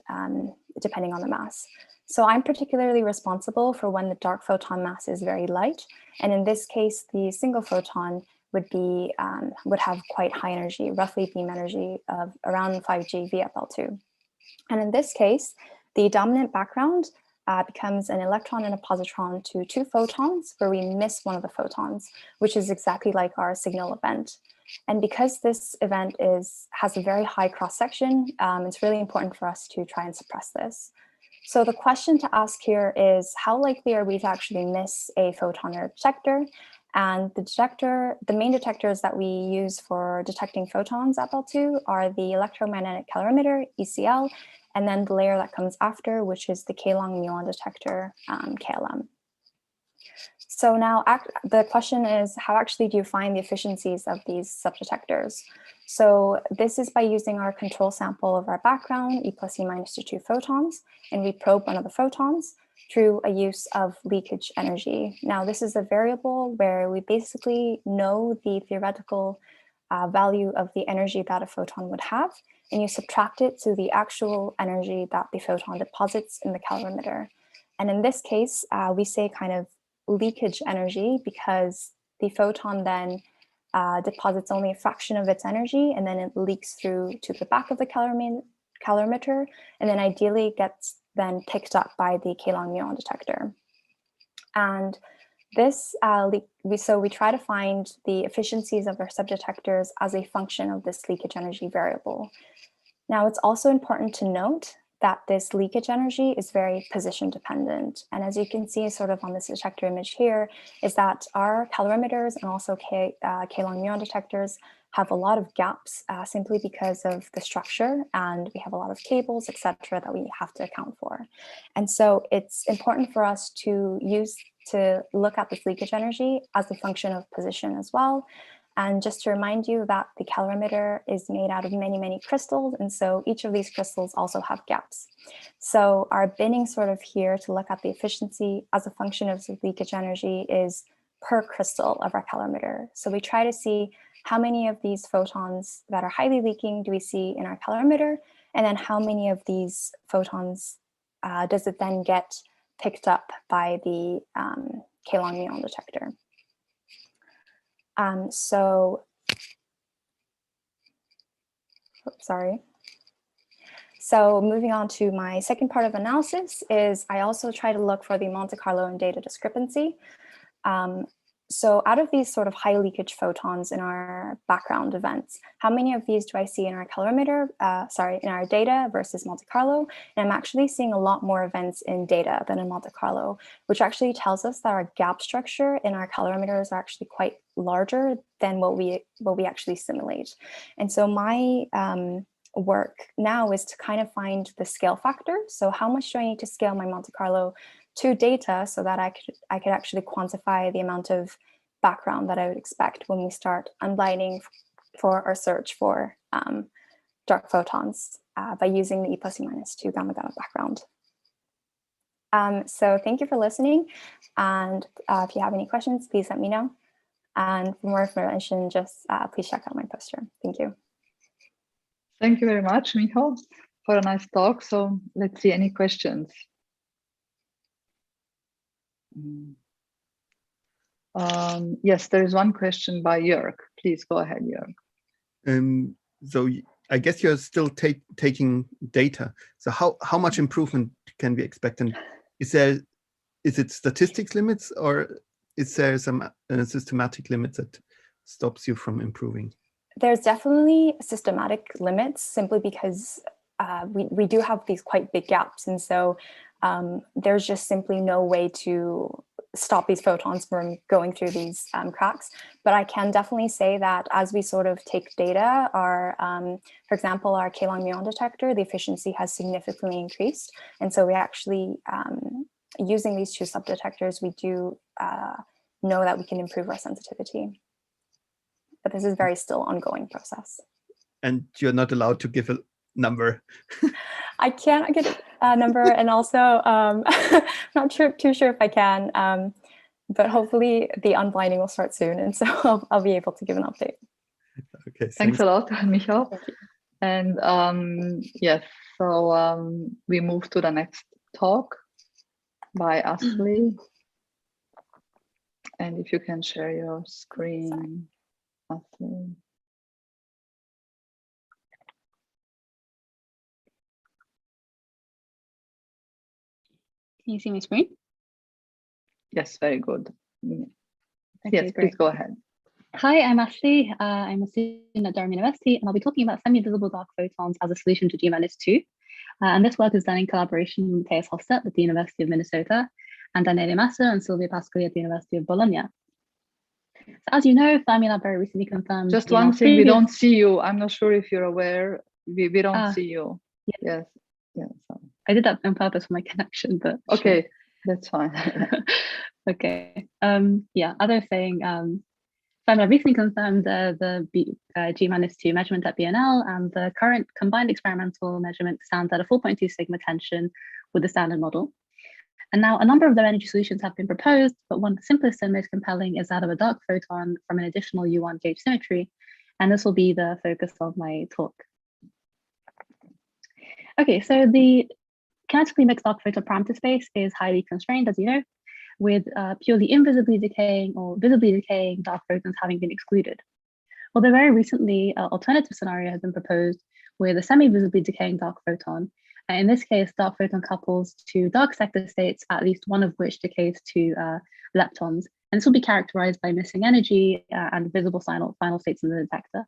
depending on the mass. So I'm particularly responsible for when the dark photon mass is very light. And in this case, the single photon would have quite high energy, roughly beam energy of around 5 GeV at L2. And in this case, the dominant background becomes an electron and a positron to 2 photons, where we miss one of the photons, which is exactly like our signal event. And because this event has a very high cross-section, it's really important for us to try and suppress this. So the question to ask here is, how likely are we to actually miss a photon or a detector? And the main detectors that we use for detecting photons at L2 are the electromagnetic calorimeter, ECL, and then the layer that comes after, which is the K-long muon detector, KLM. So now the question is, how actually do you find the efficiencies of these subdetectors? So this is by using our control sample of our background, E plus E minus to 2 photons, and we probe one of the photons through a use of leakage energy. Now, this is a variable where we basically know the theoretical value of the energy that a photon would have, and you subtract it to the actual energy that the photon deposits in the calorimeter. And in this case, we say kind of leakage energy because the photon then deposits only a fraction of its energy, and then it leaks through to the back of the calorimeter, and then ideally gets then picked up by the K-long muon detector. And this, so we try to find the efficiencies of our subdetectors as a function of this leakage energy variable. Now, it's also important to note that this leakage energy is very position dependent. And as you can see sort of on this detector image here, is that our calorimeters and also K-long muon detectors have a lot of gaps simply because of the structure, and we have a lot of cables, etc., that we have to account for. And so it's important for us to look at this leakage energy as a function of position as well. And just to remind you that the calorimeter is made out of many, many crystals. And so each of these crystals also have gaps. So our binning sort of here to look at the efficiency as a function of the leakage energy is per crystal of our calorimeter. So we try to see how many of these photons that are highly leaking do we see in our calorimeter, and then how many of these photons does it then get picked up by the K-long muon detector. So moving on to my second part of analysis is I also try to look for the Monte Carlo and data discrepancy. So out of these sort of high leakage photons in our background events, how many of these do I see in our calorimeter, in our data versus Monte Carlo? And I'm actually seeing a lot more events in data than in Monte Carlo, which actually tells us that our gap structure in our calorimeters are actually quite larger than what we actually simulate. And so my work now is to kind of find the scale factor. So how much do I need to scale my Monte Carlo to data so that I could actually quantify the amount of background that I would expect when we start unblinding for our search for dark photons by using the E plus E minus 2 gamma gamma background. So thank you for listening. And if you have any questions, please let me know. And for more information, just please check out my poster. Thank you. Thank you very much, Miho, for a nice talk. So let's see any questions. Yes, there is one question by Jörg. Please go ahead, Jörg. So I guess you're still taking data. So how much improvement can we expect? And is it statistics limits, or is there some systematic limits that stops you from improving? There's definitely systematic limits simply because we do have these quite big gaps. And so there's just simply no way to stop these photons from going through these cracks. But I can definitely say that as we sort of take data, for example, our K-long muon detector, the efficiency has significantly increased. And so we actually, using these 2 subdetectors, we do know that we can improve our sensitivity. But this is very still ongoing process. And you're not allowed to give a number? I can't get a number, and also not too sure if I can, but hopefully the unblinding will start soon, and so I'll be able to give an update. Okay, thanks a lot, Michael. And yes, so we move to the next talk by Ashley. And if you can share your screen, Ashley. Can you see my screen? Yes, very good. Okay, Yes, great. please go ahead. Hi, I'm Ashley. I'm a student at Durham University, and I'll be talking about semi-visible dark photons as a solution to G-2. And this work is done in collaboration with Matthias Hofstedt at the University of Minnesota and Daniele Massa and Silvia Pascoli at the University of Bologna. So as you know, Fermilab very recently confirmed. Just one thing, we don't see you. I'm not sure if you're aware. We don't see you. Yeah. Yes. I did that on purpose for my connection, but okay, sure. That's fine. Okay. Yeah, as I was saying, Fermilab recently confirmed the G-2 measurement at BNL, and the current combined experimental measurement stands at a 4.2 sigma tension with the standard model. And now a number of their energy solutions have been proposed, but one of the simplest and most compelling is that of a dark photon from an additional U1 gauge symmetry. And this will be the focus of my talk. Okay, so the kinetically mixed dark photon parameter space is highly constrained, as you know, with purely invisibly decaying or visibly decaying dark photons having been excluded. Although very recently, an alternative scenario has been proposed with a semi-visibly decaying dark photon. In this case, dark photon couples to dark sector states, at least one of which decays to leptons. And this will be characterized by missing energy and visible final states in the detector.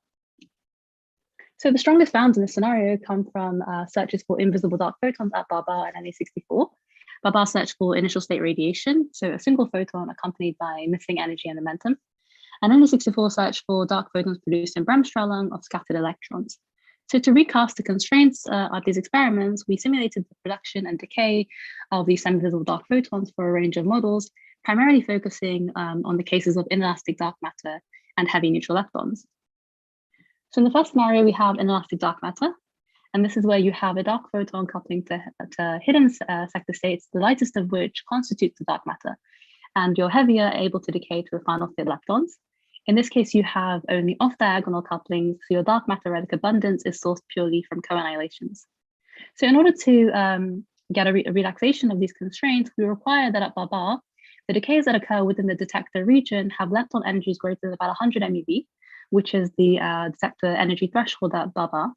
So the strongest bounds in this scenario come from searches for invisible dark photons at BABA and NA64. BABA search for initial state radiation, so a single photon accompanied by missing energy and momentum. And NA64 search for dark photons produced in Bremsstrahlung of scattered electrons. So to recast the constraints of these experiments, we simulated the production and decay of these semi-visible dark photons for a range of models, primarily focusing on the cases of inelastic dark matter and heavy neutral leptons. So in the first scenario, we have inelastic dark matter, and this is where you have a dark photon coupling to hidden sector states, the lightest of which constitutes the dark matter, and your heavier able to decay to the final state leptons. In this case, you have only off-diagonal couplings, so your dark matter relic abundance is sourced purely from co-annihilations. So in order to get a relaxation of these constraints, we require that at BABA, the decays that occur within the detector region have lepton energies greater than about 100 MeV, which is the detector energy threshold at BABA,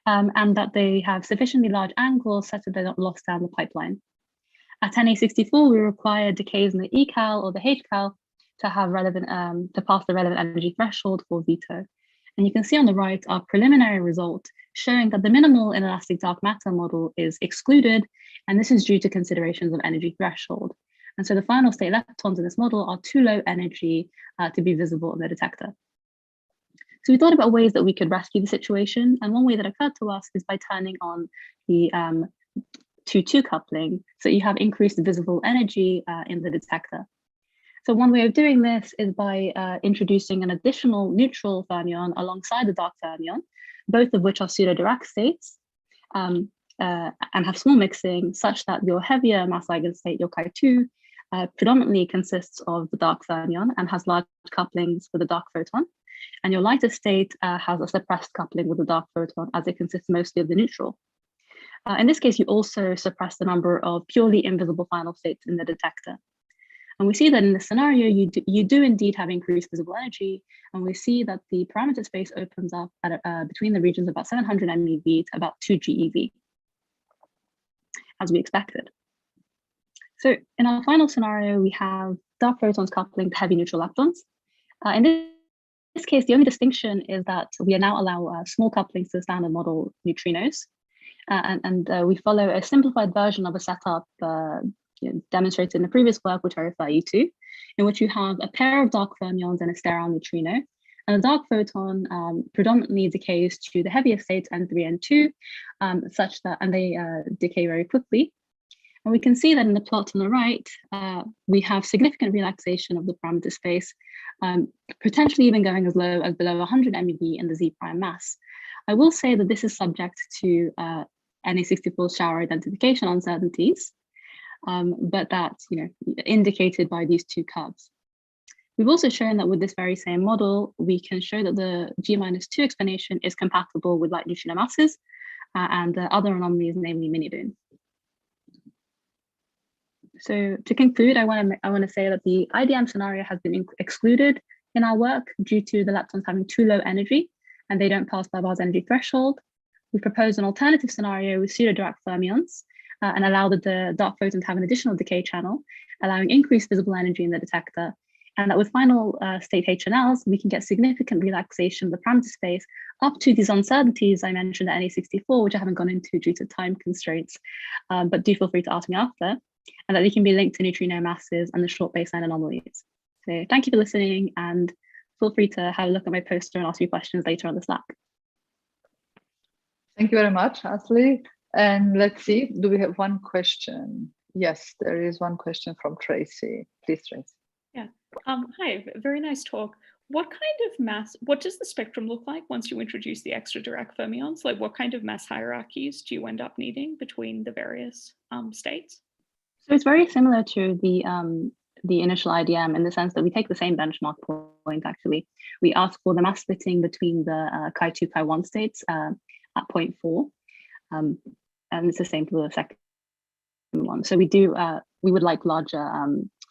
and that they have sufficiently large angles such that they're not lost down the pipeline. At NA64, we require decays in the ECal or the HCal to have relevant to pass the relevant energy threshold for veto. And you can see on the right our preliminary result showing that the minimal inelastic dark matter model is excluded, and this is due to considerations of energy threshold. And so the final state leptons in this model are too low energy to be visible in the detector. So we thought about ways that we could rescue the situation, and one way that occurred to us is by turning on the 2-2 coupling, so you have increased visible energy in the detector. So one way of doing this is by introducing an additional neutral fermion alongside the dark fermion, both of which are pseudo-Dirac states and have small mixing such that your heavier mass eigenstate, your Chi2, predominantly consists of the dark fermion and has large couplings with the dark photon. And your lighter state has a suppressed coupling with the dark photon as it consists mostly of the neutral. In this case, you also suppress the number of purely invisible final states in the detector. And we see that in this scenario, you do indeed have increased visible energy. And we see that the parameter space opens up at between the regions of about 700 MeV to about 2 GeV, as we expected. So in our final scenario, we have dark photons coupling to heavy neutral leptons. In this case, the only distinction is that we now allow small couplings to the standard model neutrinos. And we follow a simplified version of a setup demonstrated in the previous work, which I refer you to, in which you have a pair of dark fermions and a sterile neutrino. And the dark photon predominantly decays to the heavier states N3 and 2, such that, and they decay very quickly. And we can see that in the plot on the right, we have significant relaxation of the parameter space, potentially even going as low as below 100 MeV in the Z prime mass. I will say that this is subject to NA64 shower identification uncertainties, but that's indicated by these two curves. We've also shown that with this very same model, we can show that the G-2 explanation is compatible with light neutrino masses and the other anomalies, namely mini-boons. So to conclude, I want to say that the IDM scenario has been excluded in our work due to the leptons having too low energy and they don't pass Barbar's energy threshold. We proposed an alternative scenario with pseudo-Dirac fermions and allow the dark photon to have an additional decay channel, allowing increased visible energy in the detector. And that with final state HNLs, we can get significant relaxation of the parameter space up to these uncertainties I mentioned at NA64, which I haven't gone into due to time constraints, but do feel free to ask me after, and that they can be linked to neutrino masses and the short baseline anomalies. So thank you for listening, and feel free to have a look at my poster and ask me questions later on the Slack. Thank you very much, Ashley. And let's see, do we have one question? Yes, there is one question from Tracy. Please, Tracy. Yeah. Hi, very nice talk. What kind of mass, what does the spectrum look like once you introduce the extra Dirac fermions? Like what kind of mass hierarchies do you end up needing between the various states? So it's very similar to the initial IDM in the sense that we take the same benchmark point, actually. We ask for the mass splitting between the Chi2, Chi1 states at 0.4. And it's the same for the second one. So we would like larger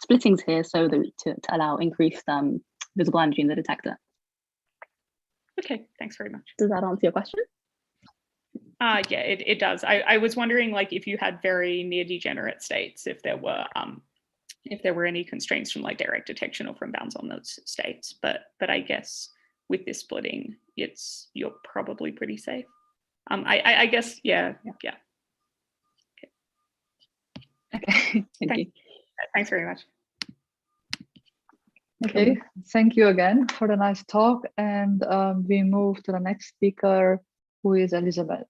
splittings here so that to allow increased visible energy in the detector. Okay, thanks very much. Does that answer your question? Yeah, it does. I was wondering, like, if you had very near degenerate states, if there were any constraints from like direct detection or from bounds on those states. But I guess with this splitting, you're probably pretty safe. I guess, yeah. Okay, thank you. Thanks very much. Okay, thank you again for the nice talk. And we move to the next speaker, who is Elizabeth.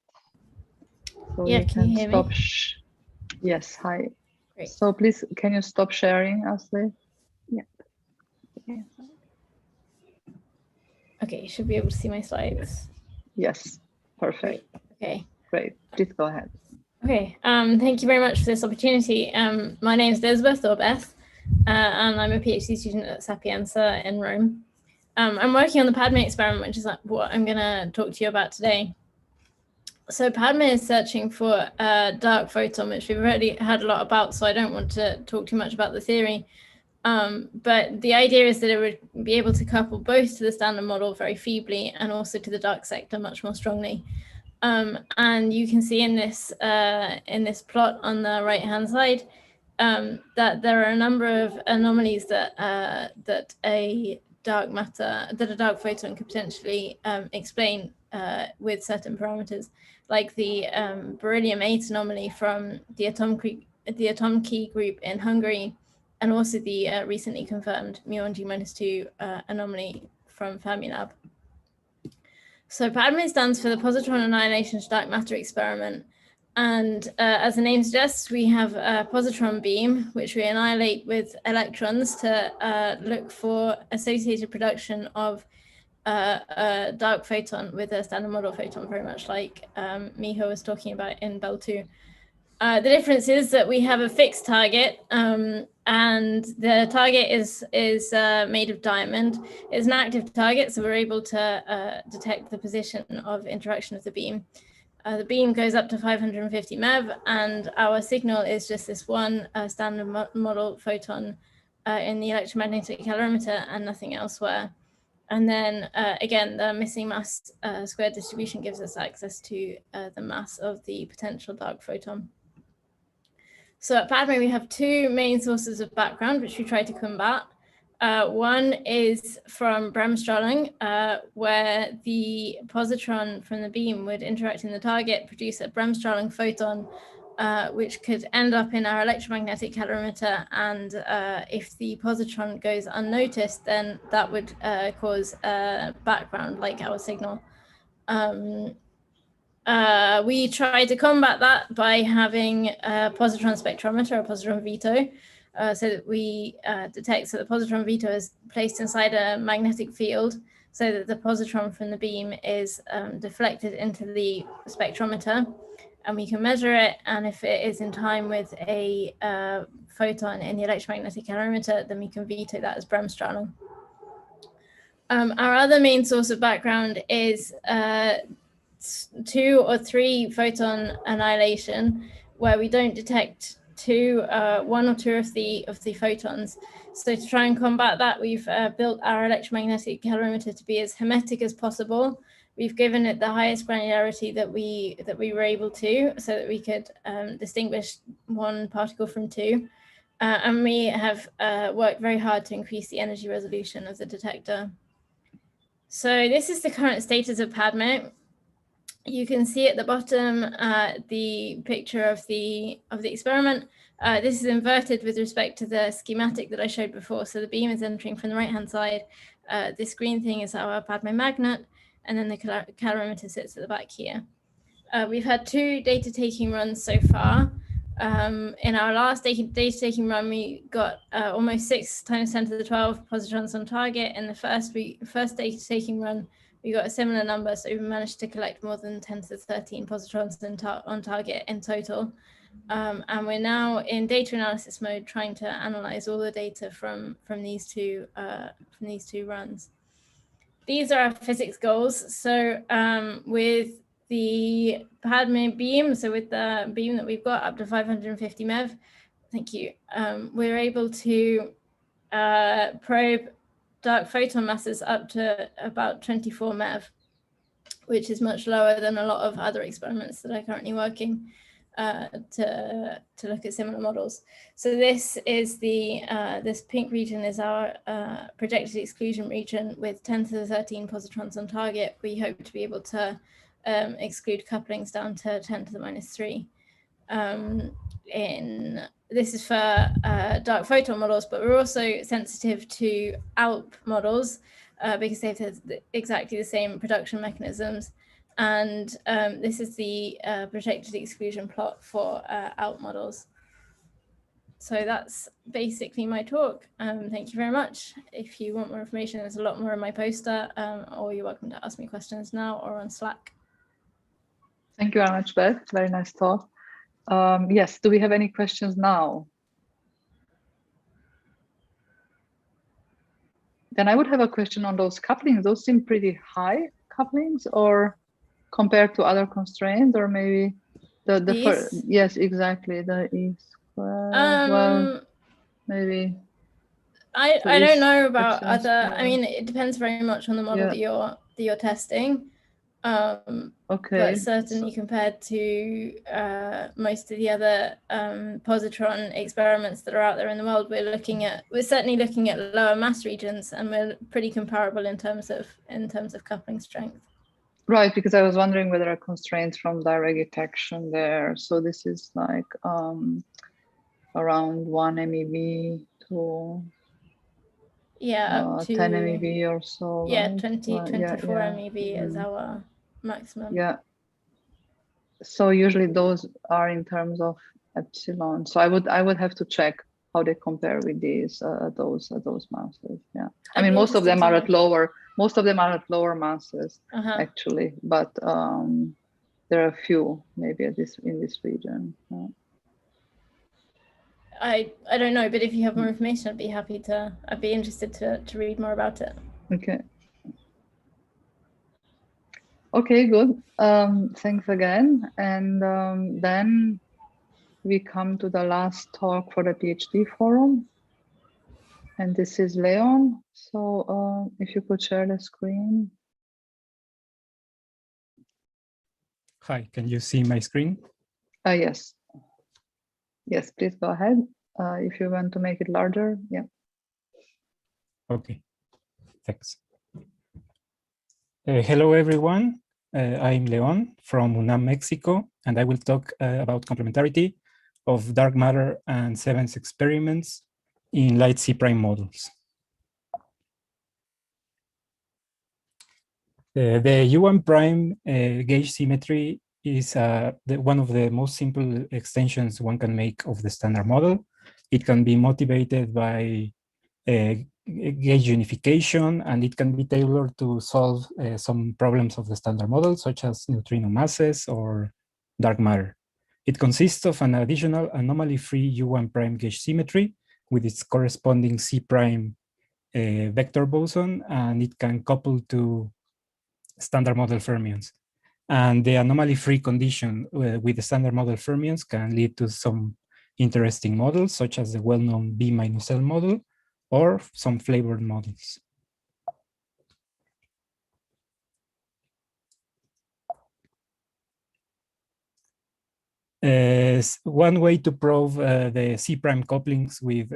So yeah, can you hear stop me? Yes, hi. Great. So please, can you stop sharing, Ashley? Yeah. Okay, you should be able to see my slides. Yes, perfect. Great. Okay. Great, please go ahead. Okay, thank you very much for this opportunity. My name is Elizabeth, or Beth, and I'm a PhD student at Sapienza in Rome. I'm working on the Padme experiment, which is what I'm going to talk to you about today. So Padme is searching for a dark photon, which we've already heard a lot about, so I don't want to talk too much about the theory. But the idea is that it would be able to couple both to the standard model very feebly and also to the dark sector much more strongly. And you can see in this plot on the right-hand side that there are a number of anomalies that a dark photon could potentially explain with certain parameters, like the beryllium 8 anomaly from the atom key group in Hungary, and also the recently confirmed muon G-2 anomaly from Fermilab. So Padme stands for the positron annihilation to dark matter experiment. And as the name suggests, we have a positron beam, which we annihilate with electrons to look for associated production of a dark photon with a standard model photon, very much like Miho was talking about in Bell 2. The difference is that we have a fixed target, and the target is made of diamond. It's an active target, so we're able to detect the position of interaction of the beam. The beam goes up to 550 MeV, and our signal is just this one standard model photon in the electromagnetic calorimeter and nothing elsewhere. And then again, the missing mass squared distribution gives us access to the mass of the potential dark photon. So at Padme, we have two main sources of background, which we try to combat. One is from bremsstrahlung, where the positron from the beam would interact in the target, produce a bremsstrahlung photon, which could end up in our electromagnetic calorimeter. And if the positron goes unnoticed, then that would cause a background like our signal. We try to combat that by having a positron spectrometer, a positron veto, so that we detect that the positron veto is placed inside a magnetic field so that the positron from the beam is deflected into the spectrometer, and we can measure it. And if it is in time with a photon in the electromagnetic calorimeter, then we can veto that as bremsstrahlung. Our other main source of background is 2 or 3 photon annihilation, where we don't detect 1 or 2 of the photons. So to try and combat that, we've built our electromagnetic calorimeter to be as hermetic as possible. We've given it the highest granularity that we were able to, so that we could distinguish 1 particle from 2. And we have worked very hard to increase the energy resolution of the detector. So this is the current status of PADME. You can see at the bottom the picture of the experiment. This is inverted with respect to the schematic that I showed before. So the beam is entering from the right-hand side. This green thing is our PADME magnet, and then the calorimeter sits at the back here. We've had 2 data taking runs so far. In our last data taking run, we got almost 6 times 10 to the 12 positrons on target. In the first data taking run, we got a similar number, so we managed to collect more than 10 to the 13 positrons on target in total. And we're now in data analysis mode, trying to analyze all the data from these two runs. These are our physics goals. So with the PADME beam, so with the beam that we've got up to 550 MeV, thank you, we're able to probe dark photon masses up to about 24 MeV, which is much lower than a lot of other experiments that are currently working to look at similar models. So this is this pink region is our projected exclusion region with 10 to the 13 positrons on target. We hope to be able to exclude couplings down to 10 to the -3. This is for dark photon models, but we're also sensitive to ALP models because they have exactly the same production mechanisms. And this is the projected exclusion plot for ALP models. So that's basically my talk. Thank you very much. If you want more information, there's a lot more in my poster, or you're welcome to ask me questions now or on Slack. Thank you very much, Beth. Very nice talk. Yes, do we have any questions now? Then I would have a question on those couplings. Those seem pretty high couplings, or compared to other constraints, or maybe the first, yes, exactly, the E square. Well, maybe. I don't know about other. I mean, it depends very much on the model that you're testing. Okay. But certainly compared to most of the other positron experiments that are out there in the world, we're certainly looking at lower mass regions, and we're pretty comparable in terms of coupling strength. Right, because I was wondering whether there are constraints from direct detection there. So this is like around 1 MeV to up to 10 MeV or so. Yeah, right? 24 MeV is our maximum. Yeah. So usually those are in terms of epsilon. So I would have to check how they compare with these those masses. Yeah. I mean, most of them are at lower masses actually, but there are a few maybe in this region. Yeah. I don't know, but if you have more information, I'd be interested to read more about it. Okay. Okay, good. Thanks again. And then we come to the last talk for the PhD forum. And this is Leon. So if you could share the screen. Hi, can you see my screen? Yes. Yes, please go ahead. If you want to make it larger, yeah. Okay, thanks. Hello, everyone. I'm Leon from UNAM, Mexico, and I will talk about complementarity of dark matter and Seven's experiments in light C-prime models. The U1 prime gauge symmetry is one of the most simple extensions one can make of the standard model. It can be motivated by gauge unification, and it can be tailored to solve some problems of the standard model, such as neutrino masses or dark matter. It consists of an additional anomaly-free U1 prime gauge symmetry with its corresponding C prime a vector boson, and it can couple to standard model fermions. And the anomaly-free condition with the standard model fermions can lead to some interesting models, such as the well-known B-L model, or some flavored models. One way to prove the C-prime couplings with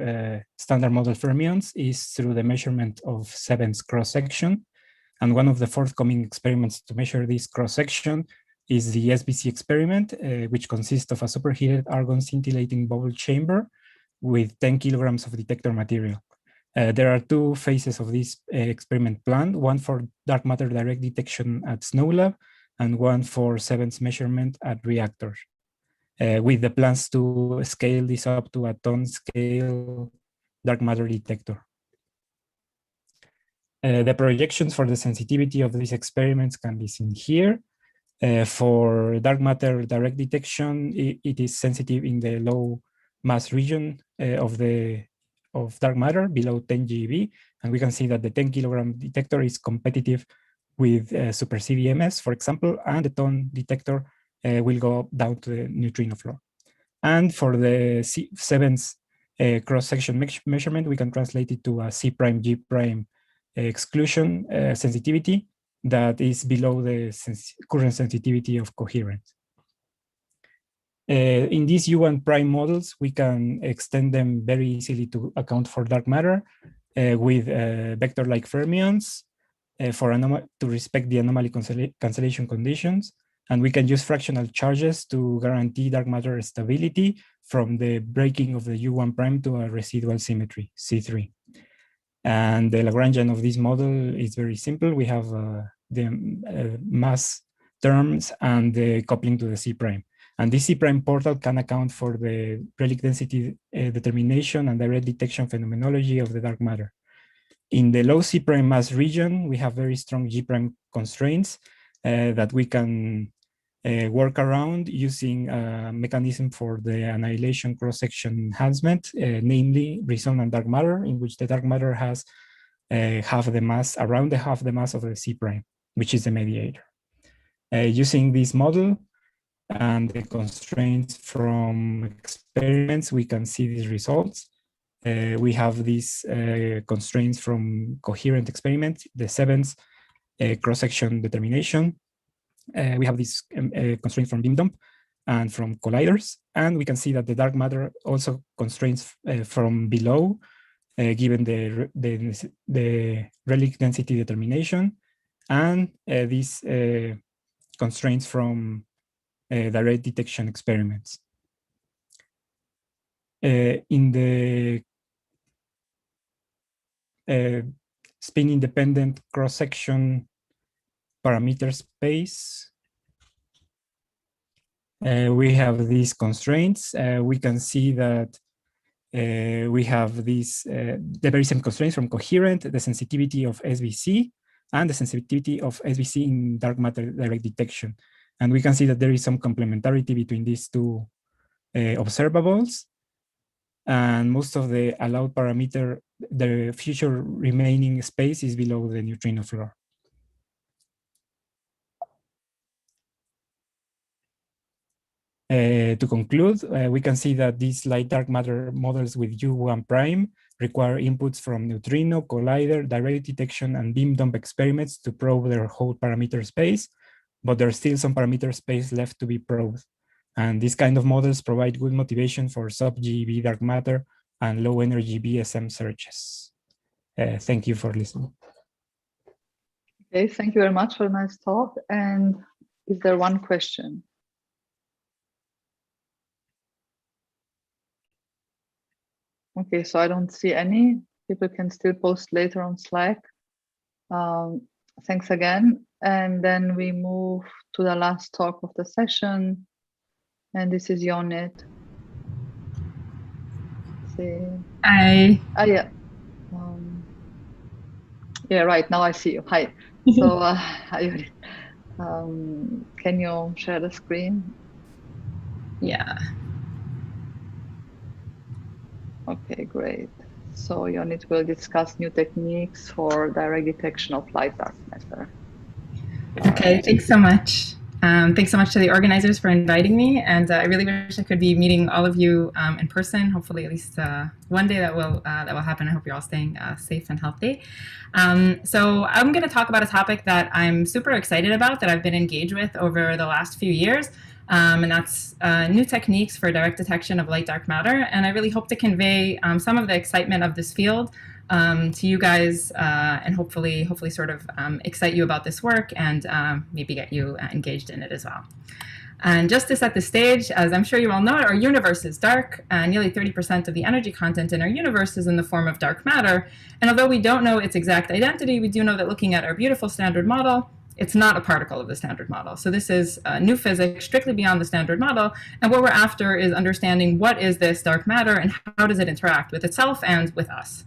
standard model fermions is through the measurement of Seven's cross-section. And one of the forthcoming experiments to measure this cross-section is the SBC experiment, which consists of a superheated argon scintillating bubble chamber with 10 kilograms of detector material. There are two phases of this experiment planned, one for dark matter direct detection at SNOWLAB and one for Seven's measurement at reactors. With the plans to scale this up to a ton scale dark matter detector. The projections for the sensitivity of these experiments can be seen here. For dark matter direct detection, it is sensitive in the low mass region of dark matter below 10 GeV, and we can see that the 10 kilogram detector is competitive with super CVMS, for example, and the ton detector will go down to the neutrino floor. And for the Seven's cross-section measurement, we can translate it to a C prime G prime exclusion sensitivity that is below the current sensitivity of coherence. In these U1 prime models, we can extend them very easily to account for dark matter with vector-like fermions to respect the anomaly cancellation conditions. And we can use fractional charges to guarantee dark matter stability from the breaking of the U1 prime to a residual symmetry, C3. And the Lagrangian of this model is very simple. We have the mass terms and the coupling to the C prime. And this C prime portal can account for the relic density determination and direct detection phenomenology of the dark matter. In the low C prime mass region, we have very strong G prime constraints that we can work around using a mechanism for the annihilation cross-section enhancement, namely resonant dark matter, in which the dark matter has half the mass, around the half the mass of the C prime, which is the mediator. Using this model and the constraints from experiments, we can see these results. We have these constraints from coherent experiments, the Seven's cross-section determination. We have this constraint from beam dump and from colliders. And we can see that the dark matter also constraints from below, given the relic density determination, and these constraints from direct detection experiments. In the spin-independent cross-section parameter space, we have these constraints. We can see that we have these, the very same constraints from coherent, the sensitivity of SBC, and the sensitivity of SBC in dark matter direct detection. And we can see that there is some complementarity between these two observables. And most of the allowed parameter, the future remaining space is below the neutrino floor. To conclude, we can see that these light dark matter models with U1 prime require inputs from neutrino, collider, direct detection, and beam dump experiments to probe their whole parameter space, but there's still some parameter space left to be probed. And these kind of models provide good motivation for sub-GeV dark matter and low energy BSM searches. Thank you for listening. Okay, thank you very much for a nice talk. And is there one question? Okay, so I don't see any. People can still post later on Slack. Thanks again. And then we move to the last talk of the session. And this is Yonit. See. Hi. Ah, yeah. Yeah, right. Now I see you. Hi. So, hi, can you share the screen? Yeah. Okay, great. So Yonit will discuss new techniques for direct detection of light dark matter. Okay, thanks so much. Thanks so much to the organizers for inviting me, and I really wish I could be meeting all of you in person. Hopefully, at least one day that will happen. I hope you're all staying safe and healthy. So I'm going to talk about a topic that I'm super excited about, that I've been engaged with over the last few years, and that's new techniques for direct detection of light dark matter. And I really hope to convey some of the excitement of this field to you guys, and hopefully sort of excite you about this work, and maybe get you engaged in it as well. And just to set the stage, as I'm sure you all know, our universe is dark. Nearly 30% of the energy content in our universe is in the form of dark matter. And although we don't know its exact identity, we do know that looking at our beautiful standard model, it's not a particle of the standard model. So this is new physics, strictly beyond the standard model. And what we're after is understanding what is this dark matter and how does it interact with itself and with us.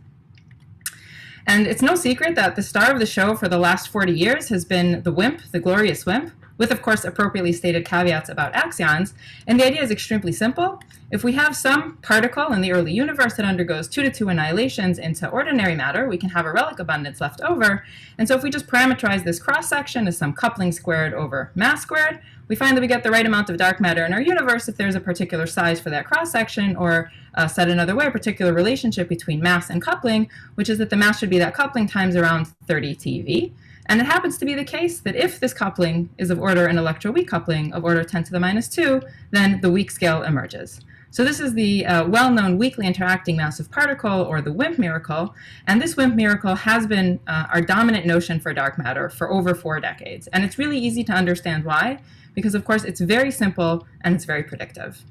And it's no secret that the star of the show for the last 40 years has been the WIMP, the glorious WIMP, with, of course, appropriately stated caveats about axions. And the idea is extremely simple. If we have some particle in the early universe that undergoes 2 to 2 annihilations into ordinary matter, we can have a relic abundance left over. And so if we just parameterize this cross-section as some coupling squared over mass squared, we find that we get the right amount of dark matter in our universe if there's a particular size for that cross-section, or said another way, a particular relationship between mass and coupling, which is that the mass should be that coupling times around 30 TeV. And it happens to be the case that if this coupling is of order an electroweak coupling of order 10 to the minus 2, then the weak scale emerges. So this is the well-known weakly interacting massive particle, or the WIMP miracle. And this WIMP miracle has been our dominant notion for dark matter for over 4 decades. And it's really easy to understand why, because of course it's very simple and it's very predictive.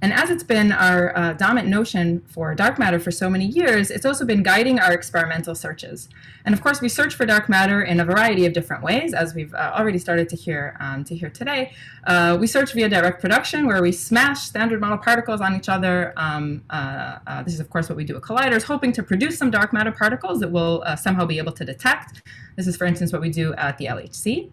And as it's been our dominant notion for dark matter for so many years, it's also been guiding our experimental searches. And of course, we search for dark matter in a variety of different ways, as we've already started to hear today. We search via direct production, where we smash standard model particles on each other. This is, of course, what we do at colliders, hoping to produce some dark matter particles that we'll somehow be able to detect. This is, for instance, what we do at the LHC.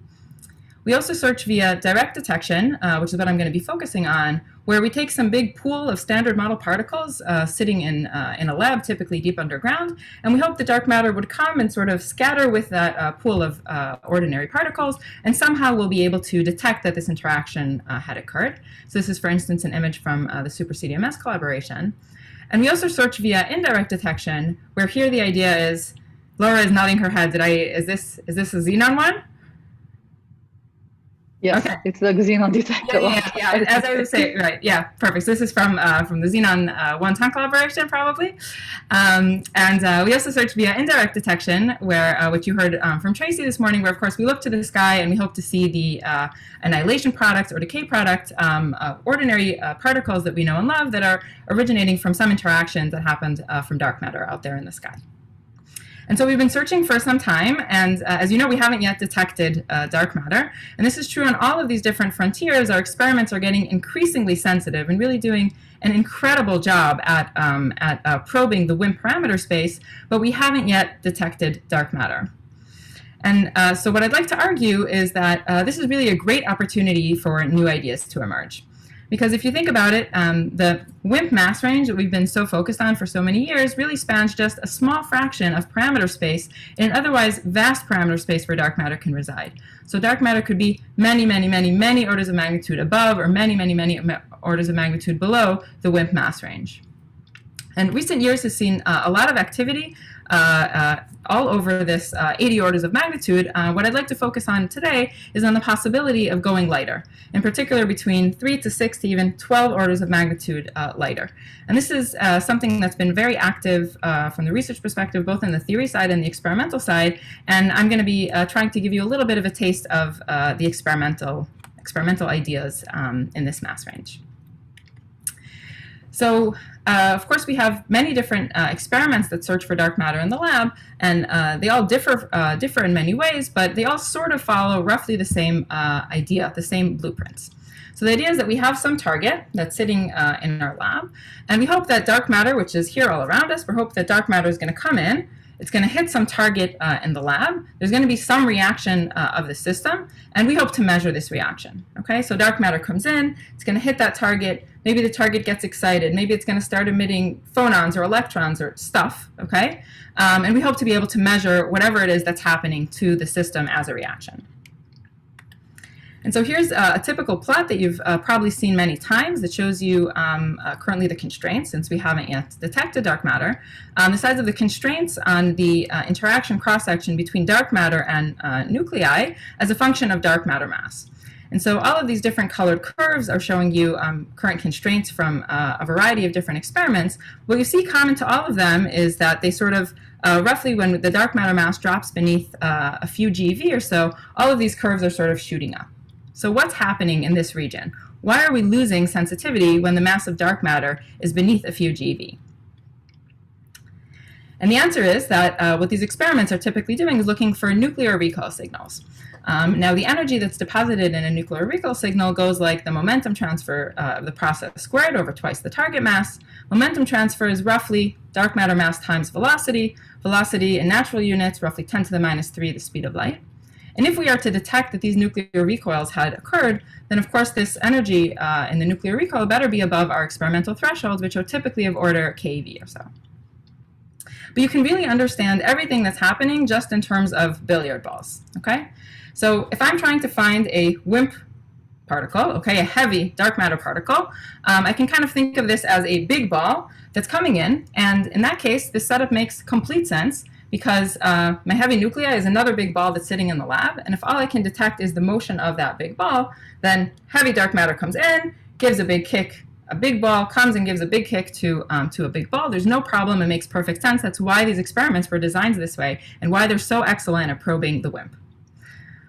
We also search via direct detection, which is what I'm going to be focusing on, where we take some big pool of standard model particles sitting in a lab, typically deep underground, and we hope the dark matter would come and sort of scatter with that pool of ordinary particles, and somehow we'll be able to detect that this interaction had occurred. So this is, for instance, an image from the Super CDMS collaboration. And we also search via indirect detection, where here the idea is, Laura is nodding her head. Is this a xenon one? Yes, okay. It's the xenon detector. Yeah. As I was saying, right? Yeah, perfect. So this is from the Xenon 1 collaboration, probably. And we also search via indirect detection, where which you heard from Tracy this morning, where of course we look to the sky and we hope to see the annihilation product or decay product, ordinary particles that we know and love that are originating from some interactions that happened from dark matter out there in the sky. And so we've been searching for some time, and as you know, we haven't yet detected dark matter. And this is true on all of these different frontiers. Our experiments are getting increasingly sensitive and really doing an incredible job at probing the WIMP parameter space, but we haven't yet detected dark matter. And so what I'd like to argue is that this is really a great opportunity for new ideas to emerge. Because if you think about it, the WIMP mass range that we've been so focused on for so many years really spans just a small fraction of parameter space in an otherwise vast parameter space where dark matter can reside. So dark matter could be many, many, many, many orders of magnitude above, or many, many, many orders of magnitude below the WIMP mass range. And recent years has seen a lot of activity all over this 80 orders of magnitude. What I'd like to focus on today is on the possibility of going lighter, in particular between 3 to 6 to even 12 orders of magnitude lighter. And this is something that's been very active from the research perspective, both in the theory side and the experimental side. And I'm going to be trying to give you a little bit of a taste of the experimental ideas in this mass range. So, of course, we have many different experiments that search for dark matter in the lab, and they all differ in many ways, but they all sort of follow roughly the same idea, the same blueprints. So the idea is that we have some target that's sitting in our lab, and we hope that dark matter, which is here all around us, we hope that dark matter is going to come in. It's going to hit some target in the lab. There's going to be some reaction of the system, and we hope to measure this reaction. Okay, so dark matter comes in, it's going to hit that target. maybe the target gets excited, maybe it's going to start emitting phonons or electrons or stuff, okay? And we hope to be able to measure whatever it is that's happening to the system as a reaction. And so here's a typical plot that you've probably seen many times that shows you currently the constraints, since we haven't yet detected dark matter. The size of the constraints on the interaction cross-section between dark matter and nuclei as a function of dark matter mass. And so all of these different colored curves are showing you current constraints from a variety of different experiments. What you see common to all of them is that they sort of, roughly when the dark matter mass drops beneath a few GeV or so, all of these curves are sort of shooting up. So what's happening in this region? Why are we losing sensitivity when the mass of dark matter is beneath a few GeV? And the answer is that what these experiments are typically doing is looking for nuclear recoil signals. Now, the energy that's deposited in a nuclear recoil signal goes like the momentum transfer of the process squared over twice the target mass. Momentum transfer is roughly dark matter mass times velocity. Velocity in natural units, roughly 10 to the minus 3, the speed of light. And if we are to detect that these nuclear recoils had occurred, then of course this energy in the nuclear recoil better be above our experimental thresholds, which are typically of order keV or so. But you can really understand everything that's happening just in terms of billiard balls, okay? So if I'm trying to find a WIMP particle, okay, a heavy dark matter particle, I can kind of think of this as a big ball that's coming in, and in that case, this setup makes complete sense because my heavy nuclei is another big ball that's sitting in the lab, and if all I can detect is the motion of that big ball, then heavy dark matter comes in, gives a big kick, a big ball comes and gives a big kick to a big ball. There's no problem, it makes perfect sense. That's why these experiments were designed this way, and why they're so excellent at probing the WIMP.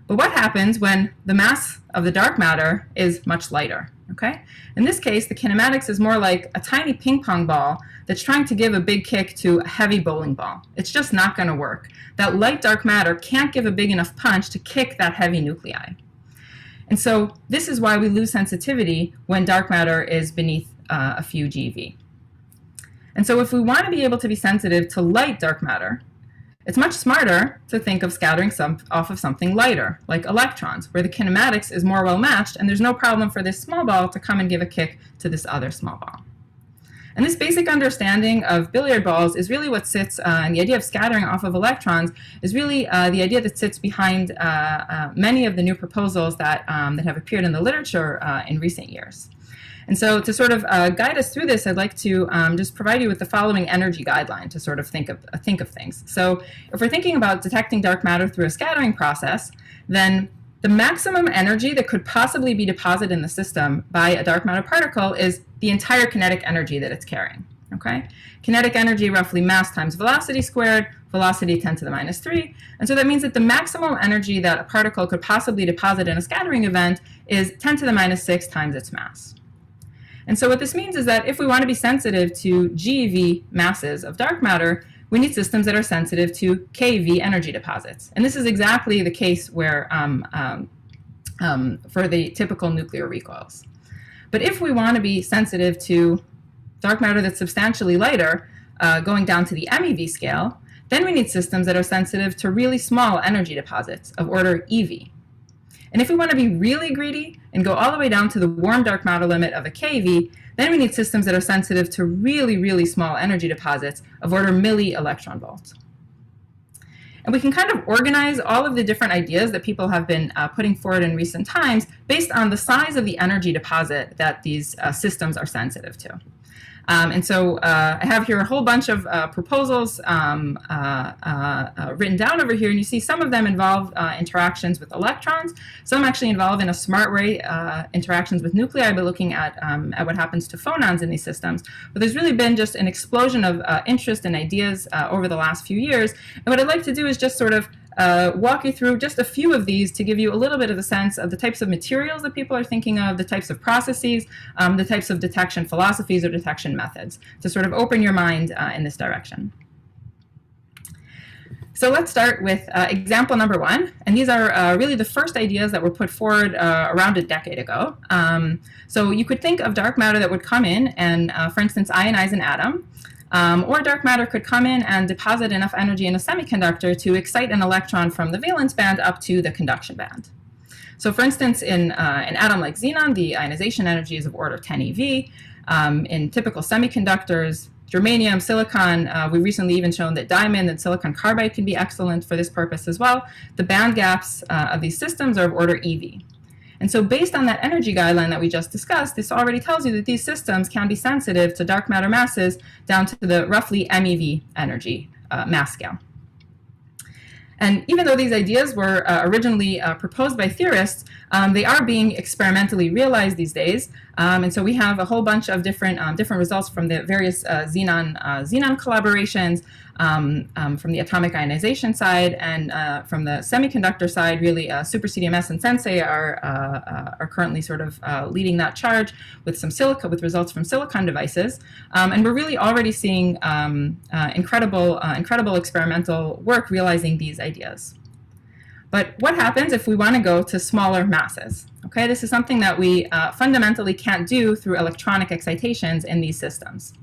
But what happens when the mass of the dark matter is much lighter? Okay? In this case, the kinematics is more like a tiny ping pong ball that's trying to give a big kick to a heavy bowling ball. It's just not going to work. That light dark matter can't give a big enough punch to kick that heavy nuclei. And so this is why we lose sensitivity when dark matter is beneath a few GeV. And so if we want to be able to be sensitive to light dark matter, it's much smarter to think of scattering off of something lighter, like electrons, where the kinematics is more well matched, and there's no problem for this small ball to come and give a kick to this other small ball. And this basic understanding of billiard balls is really what sits, and the idea of scattering off of electrons is really the idea that sits behind many of the new proposals that have appeared in the literature in recent years. And so to sort of guide us through this, I'd like to just provide you with the following energy guideline to sort of think of things. So if we're thinking about detecting dark matter through a scattering process, then the maximum energy that could possibly be deposited in the system by a dark matter particle is the entire kinetic energy that it's carrying. Okay? Kinetic energy roughly mass times velocity squared, velocity 10 to the minus 3. And so that means that the maximum energy that a particle could possibly deposit in a scattering event is 10 to the minus 6 times its mass. And so what this means is that if we want to be sensitive to GeV masses of dark matter, we need systems that are sensitive to keV energy deposits. And this is exactly the case where for the typical nuclear recoils. But if we want to be sensitive to dark matter that's substantially lighter, going down to the MeV scale, then we need systems that are sensitive to really small energy deposits of order EV. And if we want to be really greedy and go all the way down to the warm dark matter limit of a keV, then we need systems that are sensitive to really, really small energy deposits of order milli-electron volts. And we can kind of organize all of the different ideas that people have been putting forward in recent times based on the size of the energy deposit that these systems are sensitive to. And so I have here a whole bunch of proposals written down over here, and you see some of them involve interactions with electrons. Some actually involve, in a smart way, interactions with nuclei by looking at what happens to phonons in these systems. But there's really been just an explosion of interest and ideas over the last few years. And what I'd like to do is just sort of walk you through just a few of these to give you a little bit of a sense of the types of materials that people are thinking of, the types of processes, the types of detection philosophies or detection methods, to sort of open your mind in this direction. So let's start with example number one, and these are really the first ideas that were put forward around a decade ago. So you could think of dark matter that would come in and, for instance, ionize an atom. Or dark matter could come in and deposit enough energy in a semiconductor to excite an electron from the valence band up to the conduction band. So for instance, in an atom like xenon, the ionization energy is of order 10 eV. In typical semiconductors, germanium, silicon, we recently even shown that diamond and silicon carbide can be excellent for this purpose as well. The band gaps of these systems are of order EV. And so based on that energy guideline that we just discussed, this already tells you that these systems can be sensitive to dark matter masses down to the roughly MeV energy mass scale. And even though these ideas were originally proposed by theorists, they are being experimentally realized these days. And so we have a whole bunch of different results from the various xenon collaborations, from the atomic ionization side, and from the semiconductor side. Really, Super CDMS and Sensei are currently sort of leading that charge with with results from silicon devices. And we're really already seeing incredible experimental work realizing these ideas. But what happens if we want to go to smaller masses? Okay, this is something that we fundamentally can't do through electronic excitations in these systems.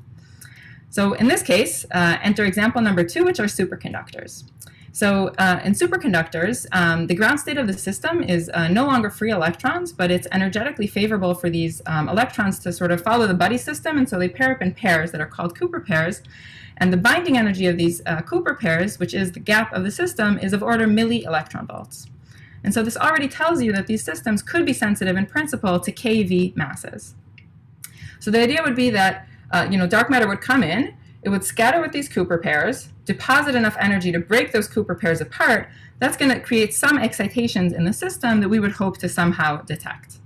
So in this case, enter example number 2, which are superconductors. So in superconductors, the ground state of the system is no longer free electrons, but it's energetically favorable for these electrons to sort of follow the buddy system, and so they pair up in pairs that are called Cooper pairs. And the binding energy of these Cooper pairs, which is the gap of the system, is of order milli-electron volts. And so this already tells you that these systems could be sensitive in principle to KV masses. So the idea would be that dark matter would come in, it would scatter with these Cooper pairs, deposit enough energy to break those Cooper pairs apart. That's going to create some excitations in the system that we would hope to somehow detect.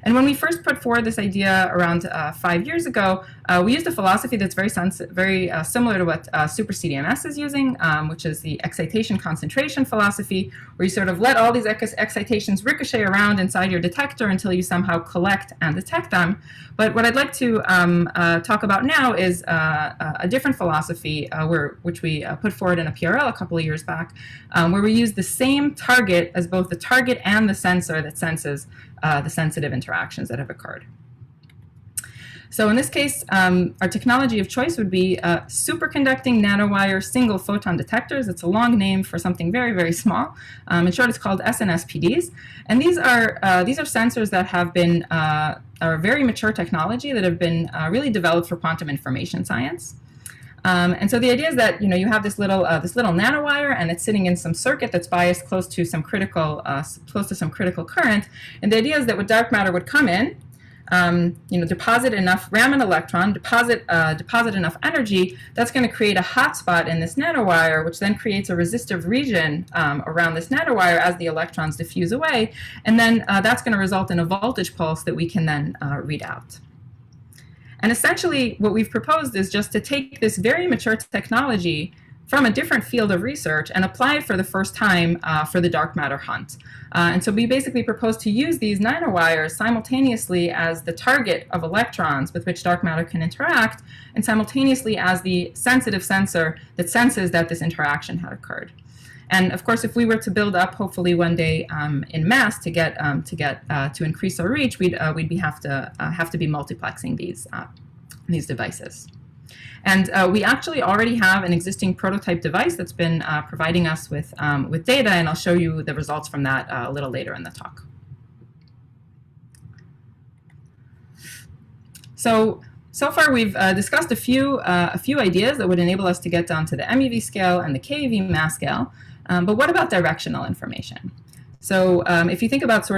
And when we first put forward this idea around 5 years ago, we used a philosophy that's very similar to what Super CDMS is using, which is the excitation concentration philosophy, where you sort of let all these excitations ricochet around inside your detector until you somehow collect and detect them. But what I'd like to talk about now is a different philosophy, which we put forward in a PRL a couple of years back, where we use the same target as both the target and the sensor that senses the sensitive interactions that have occurred. So in this case, our technology of choice would be superconducting nanowire single photon detectors. It's a long name for something very, very small. In short, it's called SNSPDs. And these are sensors that have been are very mature technology that have been really developed for quantum information science. And so the idea is that you have this little nanowire, and it's sitting in some circuit that's biased close to some critical current. And the idea is that with dark matter would come in, deposit enough, ram an electron, deposit enough energy. That's going to create a hotspot in this nanowire, which then creates a resistive region around this nanowire as the electrons diffuse away, and then that's going to result in a voltage pulse that we can then read out. And essentially, what we've proposed is just to take this very mature technology from a different field of research and apply it for the first time for the dark matter hunt. And so we basically propose to use these nanowires simultaneously as the target of electrons with which dark matter can interact, and simultaneously as the sensitive sensor that senses that this interaction had occurred. And of course, if we were to build up, hopefully one day in mass to increase our reach, we'd have to be multiplexing these devices. And we actually already have an existing prototype device that's been providing us with data, and I'll show you the results from that a little later in the talk. So far we've discussed a few ideas that would enable us to get down to the MeV scale and the keV mass scale. But what about directional information? So if you think about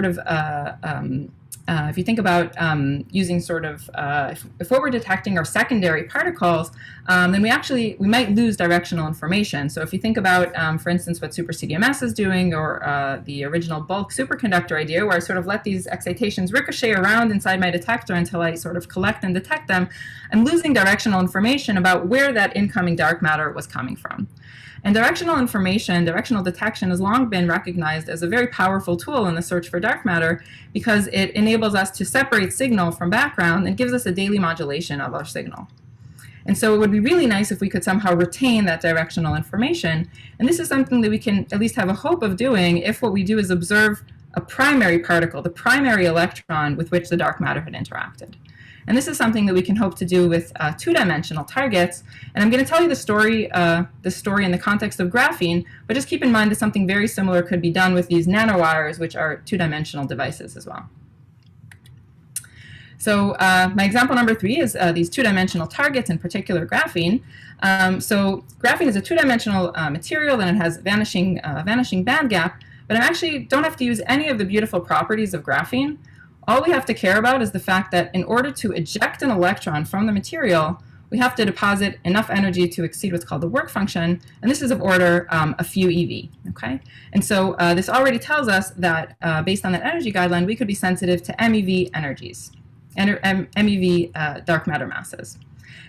using if what we're detecting are secondary particles, then we might lose directional information. So if you think about, for instance, what Super CDMS is doing, or the original bulk superconductor idea, where I sort of let these excitations ricochet around inside my detector until I sort of collect and detect them, I'm losing directional information about where that incoming dark matter was coming from. And directional information, directional detection, has long been recognized as a very powerful tool in the search for dark matter, because it enables us to separate signal from background and gives us a daily modulation of our signal. And so it would be really nice if we could somehow retain that directional information. And this is something that we can at least have a hope of doing if what we do is observe a primary particle, the primary electron with which the dark matter had interacted. And this is something that we can hope to do with two-dimensional targets. And I'm going to tell you the story in the context of graphene, but just keep in mind that something very similar could be done with these nanowires, which are two-dimensional devices as well. So my example number 3 is these two-dimensional targets, in particular graphene. So graphene is a two-dimensional material, and it has vanishing band gap, but I actually don't have to use any of the beautiful properties of graphene. All we have to care about is the fact that in order to eject an electron from the material, we have to deposit enough energy to exceed what's called the work function, and this is of order a few eV, okay? And so this already tells us that based on that energy guideline, we could be sensitive to MeV energies, MeV dark matter masses.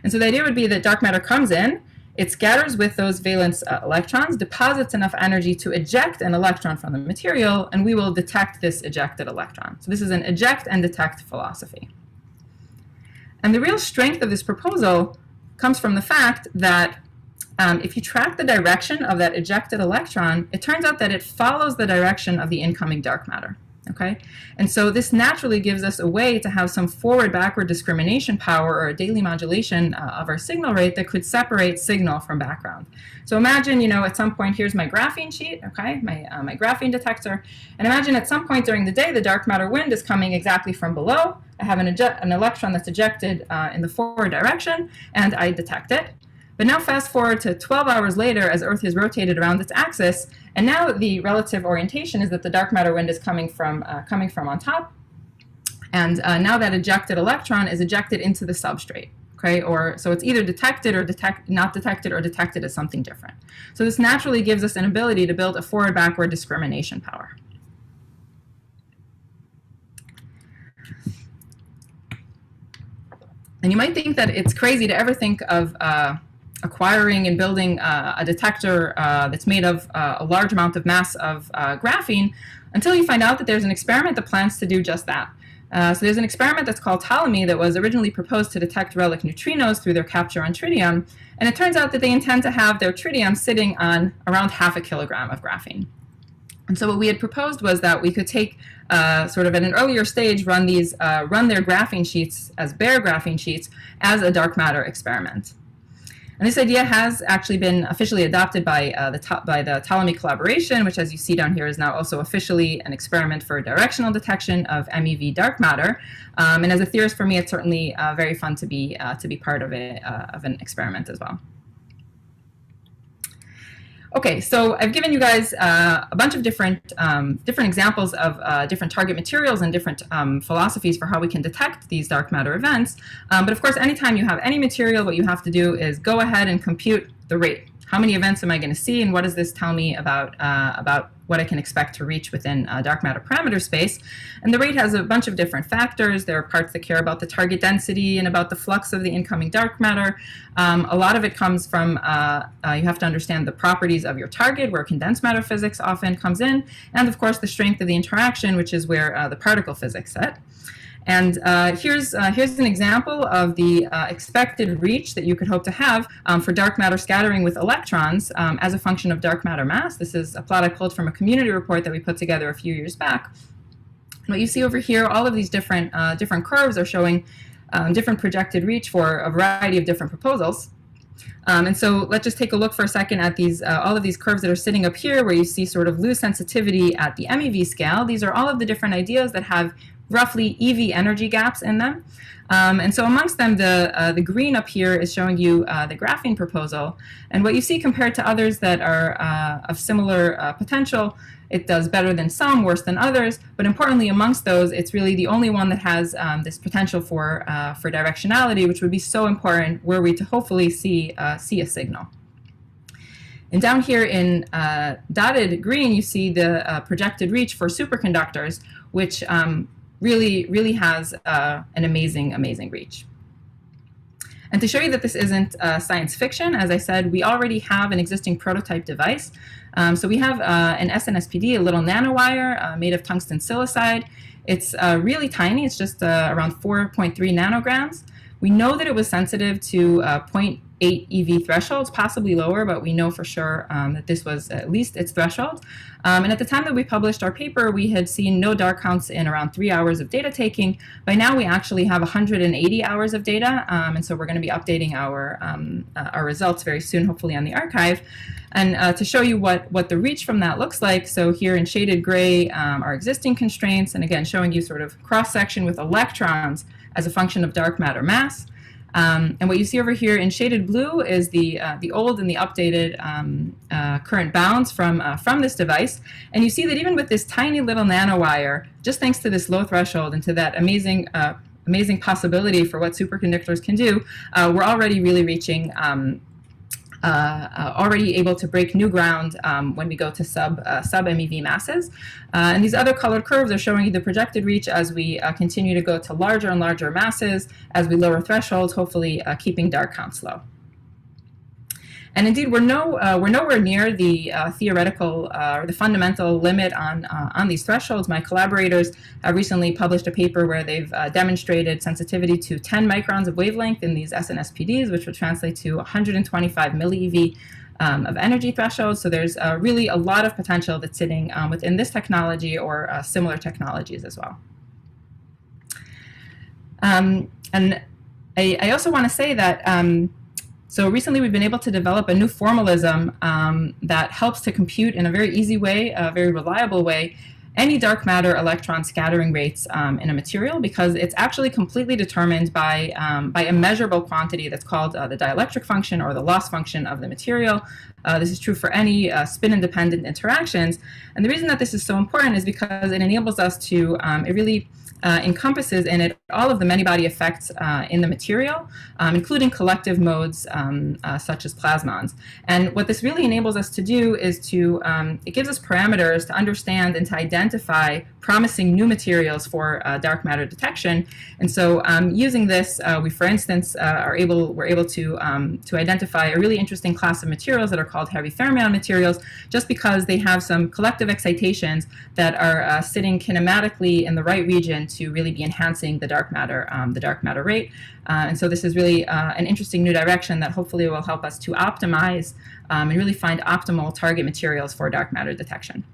And so the idea would be that dark matter comes in, it scatters with those valence electrons, deposits enough energy to eject an electron from the material, and we will detect this ejected electron. So this is an eject and detect philosophy. And the real strength of this proposal comes from the fact that if you track the direction of that ejected electron, it turns out that it follows the direction of the incoming dark matter. Okay? And so this naturally gives us a way to have some forward-backward discrimination power, or a daily modulation of our signal rate that could separate signal from background. So imagine, at some point, here's my graphene sheet, okay, my graphene detector, and imagine at some point during the day the dark matter wind is coming exactly from below. I have an electron that's ejected in the forward direction, and I detect it. But now fast forward to 12 hours later as Earth has rotated around its axis, and now the relative orientation is that the dark matter wind is coming from on top, and now that ejected electron is ejected into the substrate. Okay, so it's either detected or not detected, or detected as something different. So this naturally gives us an ability to build a forward-backward discrimination power. And you might think that it's crazy to ever think of acquiring and building a detector that's made of a large amount of mass of graphene, until you find out that there's an experiment that plans to do just that. So there's an experiment that's called Ptolemy that was originally proposed to detect relic neutrinos through their capture on tritium, and it turns out that they intend to have their tritium sitting on around 0.5 kilogram of graphene. And so what we had proposed was that we could take, sort of at an earlier stage, run their graphene sheets as bare graphene sheets as a dark matter experiment. And this idea has actually been officially adopted by the Ptolemy collaboration, which, as you see down here, is now also officially an experiment for directional detection of MeV dark matter. And as a theorist, for me, it's certainly very fun to be part of an experiment as well. Okay, so I've given you guys a bunch of different examples of different target materials and different philosophies for how we can detect these dark matter events. But of course, anytime you have any material, what you have to do is go ahead and compute the rate. How many events am I going to see, and what does this tell me about what I can expect to reach within dark matter parameter space? And the rate has a bunch of different factors. There are parts that care about the target density and about the flux of the incoming dark matter. A lot of it comes from, you have to understand the properties of your target, where condensed matter physics often comes in, and of course the strength of the interaction, which is where the particle physics sit. And here's an example of the expected reach that you could hope to have for dark matter scattering with electrons as a function of dark matter mass. This is a plot I pulled from a community report that we put together a few years back. And what you see over here, all of these different curves are showing different projected reach for a variety of different proposals. And so let's just take a look for a second at these all of these curves that are sitting up here, where you see sort of loose sensitivity at the MeV scale. These are all of the different ideas that have roughly EV energy gaps in them. And so amongst them, the green up here is showing you the graphene proposal. And what you see compared to others that are of similar potential, it does better than some, worse than others. But importantly, amongst those, it's really the only one that has this potential for directionality, which would be so important were we to hopefully see a signal. And down here in dotted green, you see the projected reach for superconductors, which really has an amazing reach. And to show you that this isn't science fiction, as I said, we already have an existing prototype device. So we have an SNSPD, a little nanowire made of tungsten silicide. It's really tiny. It's just around 4.3 nanograms. We know that it was sensitive to 0.8 EV thresholds, possibly lower, but we know for sure that this was at least its threshold. And at the time that we published our paper, we had seen no dark counts in around 3 hours of data taking. By now, we actually have 180 hours of data, and so we're going to be updating our results very soon, hopefully on the archive. And to show you what the reach from that looks like, so here in shaded gray are existing constraints, and again, showing you sort of cross-section with electrons as a function of dark matter mass. And what you see over here in shaded blue is the old and the updated current bounds from this device. And you see that even with this tiny little nanowire, just thanks to this low threshold and to that amazing possibility for what superconductors can do, we're already really reaching already able to break new ground when we go to sub MeV masses. And these other colored curves are showing you the projected reach as we continue to go to larger and larger masses, as we lower thresholds, hopefully keeping dark counts low. And indeed, we're nowhere near the theoretical or the fundamental limit on these thresholds. My collaborators have recently published a paper where they've demonstrated sensitivity to 10 microns of wavelength in these SNSPDs, which would translate to 125 millieV of energy thresholds. So there's really a lot of potential that's sitting within this technology or similar technologies as well. And I also want to say that so recently we've been able to develop a new formalism that helps to compute in a very easy way, a very reliable way, any dark matter electron scattering rates in a material, because it's actually completely determined by a measurable quantity that's called the dielectric function or the loss function of the material. This is true for any spin-independent interactions. And the reason that this is so important is because it enables us to, it really encompasses in it all of the many-body effects in the material, including collective modes such as plasmons. And what this really enables us to do is to, it gives us parameters to understand and to identify promising new materials for dark matter detection. And so using this, we, for instance, we're able to identify a really interesting class of materials that are called heavy fermion materials, just because they have some collective excitations that are sitting kinematically in the right region to really be enhancing the dark matter rate. And so this is really an interesting new direction that hopefully will help us to optimize and really find optimal target materials for dark matter detection.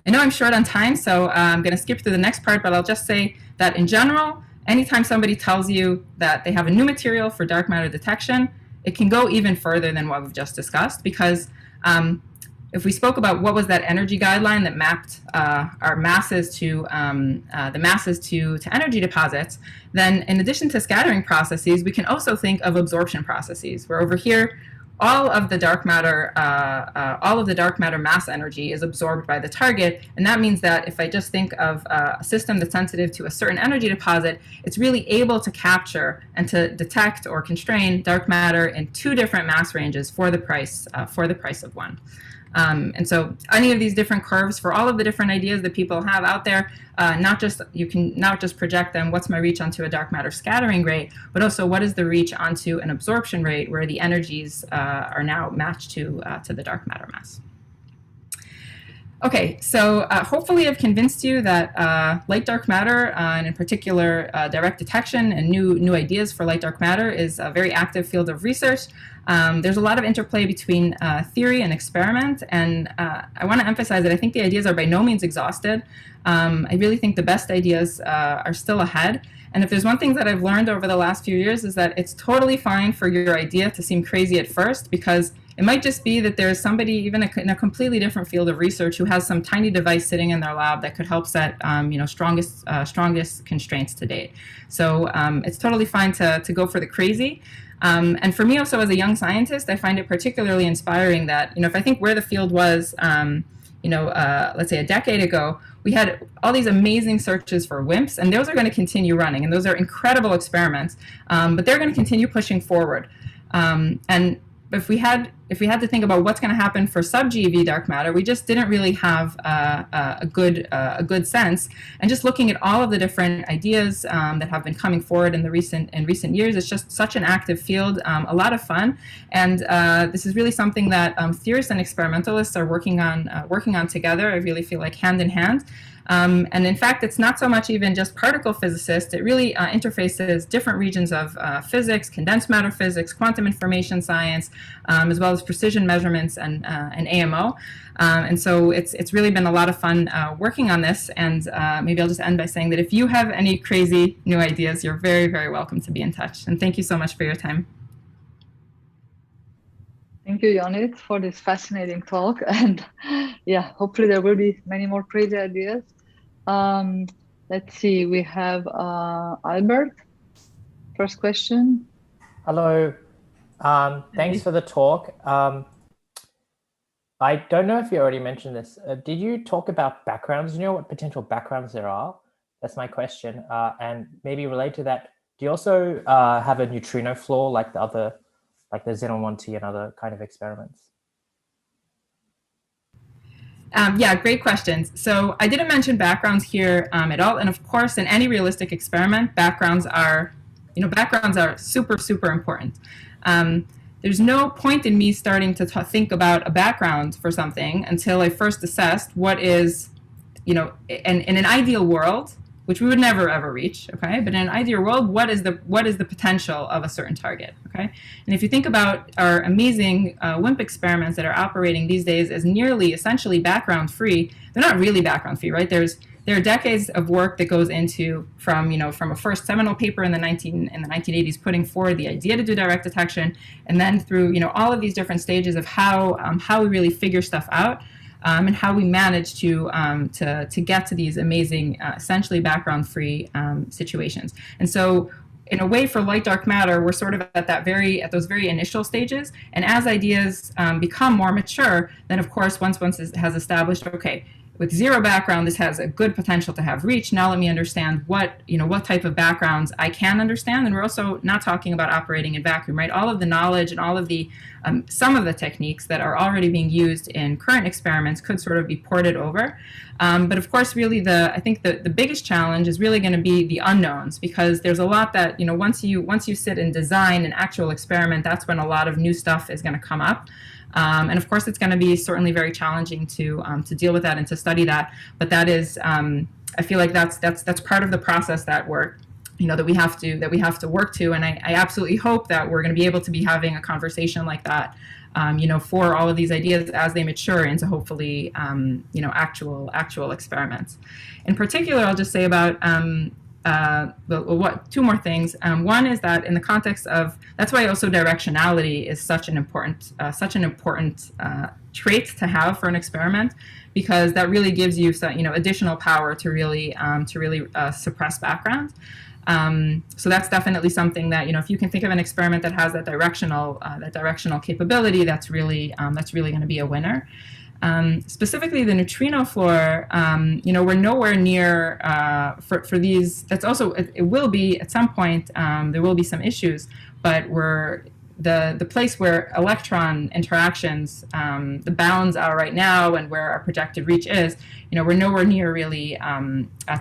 I know I'm short on time, so I'm going to skip through the next part, but I'll just say that in general, anytime somebody tells you that they have a new material for dark matter detection, it can go even further than what we've just discussed, because if we spoke about what was that energy guideline that mapped our masses to to energy deposits, then in addition to scattering processes, we can also think of absorption processes, where over here, all of the dark matter mass energy is absorbed by the target, and that means that if I just think of a system that's sensitive to a certain energy deposit, it's really able to capture and to detect or constrain dark matter in 2 different mass ranges for the price of 1. And so any of these different curves for all of the different ideas that people have out there, you can not just project them, what's my reach onto a dark matter scattering rate, but also what is the reach onto an absorption rate where the energies are now matched to the dark matter mass. Okay, so hopefully I've convinced you that light dark matter, and in particular direct detection and new ideas for light dark matter, is a very active field of research. There's a lot of interplay between theory and experiment, and I want to emphasize that I think the ideas are by no means exhausted. I really think the best ideas are still ahead. And if there's one thing that I've learned over the last few years is that it's totally fine for your idea to seem crazy at first, because it might just be that there's somebody even in a completely different field of research who has some tiny device sitting in their lab that could help set strongest constraints to date. So it's totally fine to go for the crazy. And for me also as a young scientist, I find it particularly inspiring that, if I think where the field was, let's say a decade ago, we had all these amazing searches for WIMPs, and those are going to continue running, and those are incredible experiments, but they're going to continue pushing forward. And if we had, if we had to think about what's going to happen for sub-GeV dark matter, we just didn't really have a good sense. And just looking at all of the different ideas that have been coming forward in recent years, it's just such an active field, a lot of fun. And this is really something that theorists and experimentalists are working on together. I really feel like hand in hand. And in fact, it's not so much even just particle physicists. It really interfaces different regions of physics, condensed matter physics, quantum information science, as well as precision measurements and AMO. And so it's really been a lot of fun working on this. And maybe I'll just end by saying that if you have any crazy new ideas, you're very, very welcome to be in touch. And thank you so much for your time. Thank you, Jonit, for this fascinating talk. And yeah, hopefully there will be many more crazy ideas. Let's see, we have Albert. First question. Hello. Thanks for the talk. I don't know if you already mentioned this. Did you talk about backgrounds? Do you know what potential backgrounds there are? That's my question. And maybe related to that, do you also have a neutrino floor like the Xenon 1T and other kind of experiments? Yeah, great questions. So I didn't mention backgrounds here at all. And of course, in any realistic experiment, backgrounds are super, super important. There's no point in me starting to think about a background for something until I first assessed what is, in an ideal world, which we would never ever reach, okay? But in an ideal world, what is the potential of a certain target, okay? And if you think about our amazing WIMP experiments that are operating these days as nearly essentially background free, they're not really background free, right? There are decades of work that goes into from a first seminal paper in the 1980s putting forward the idea to do direct detection, and then through all of these different stages of how we really figure stuff out. And how we manage to get to these amazing, essentially background-free situations. And so, in a way, for light dark matter, we're sort of at those very initial stages. And as ideas become more mature, then of course, once it has established, okay, with zero background, this has a good potential to have reach. Now let me understand what type of backgrounds I can understand. And we're also not talking about operating in vacuum, right? All of the knowledge and all of the some of the techniques that are already being used in current experiments could sort of be ported over. But of course, really, I think the biggest challenge is really going to be the unknowns, because there's a lot that once you sit and design an actual experiment, that's when a lot of new stuff is going to come up. And of course, it's going to be certainly very challenging to deal with that and to study that. But that is, I feel like that's part of the process that that we have to work to. And I absolutely hope that we're going to be able to be having a conversation like that, for all of these ideas as they mature into hopefully, actual experiments. In particular, I'll just say about two more things. One is that in the context of, that's why also directionality is such an important trait to have for an experiment, because that really gives you additional power to really suppress background. So that's definitely something that if you can think of an experiment that has that directional capability, that's really going to be a winner. Specifically the neutrino floor, we're nowhere near for these. That's also, it will be at some point, there will be some issues, but we're the place where electron interactions, the bounds are right now, and where our projected reach is, we're nowhere near really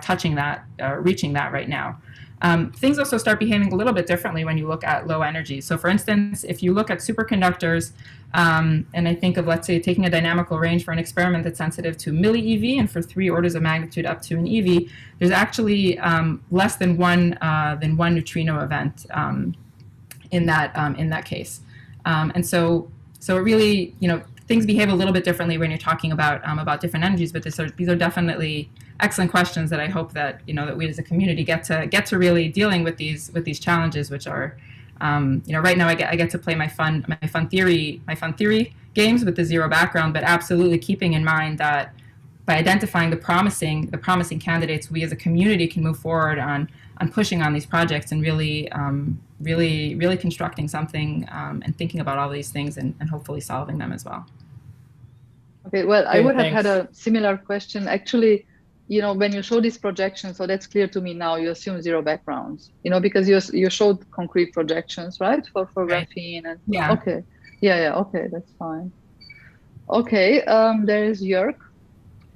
touching that, reaching that right now. Things also start behaving a little bit differently when you look at low energy. So for instance, if you look at superconductors, and I think of, let's say, taking a dynamical range for an experiment that's sensitive to milli-eV, and for 3 orders of magnitude up to an eV, there's actually less than one neutrino event in that case. And so it really, things behave a little bit differently when you're talking about different energies. But these are definitely excellent questions that I hope that that we as a community get to really dealing with these challenges, which are right now I get to play my fun theory games with the zero background, but absolutely keeping in mind that by identifying the promising candidates, we as a community can move forward on pushing on these projects and really constructing something and thinking about all these things and hopefully solving them as well. Okay, well, I would have thanks. had a similar question. Actually, when you show these projections, so that's clear to me now, you assume zero backgrounds, because you showed concrete projections, right, for Right. graphene. And Yeah. Okay. Yeah, okay, that's fine. Okay, there is Jörg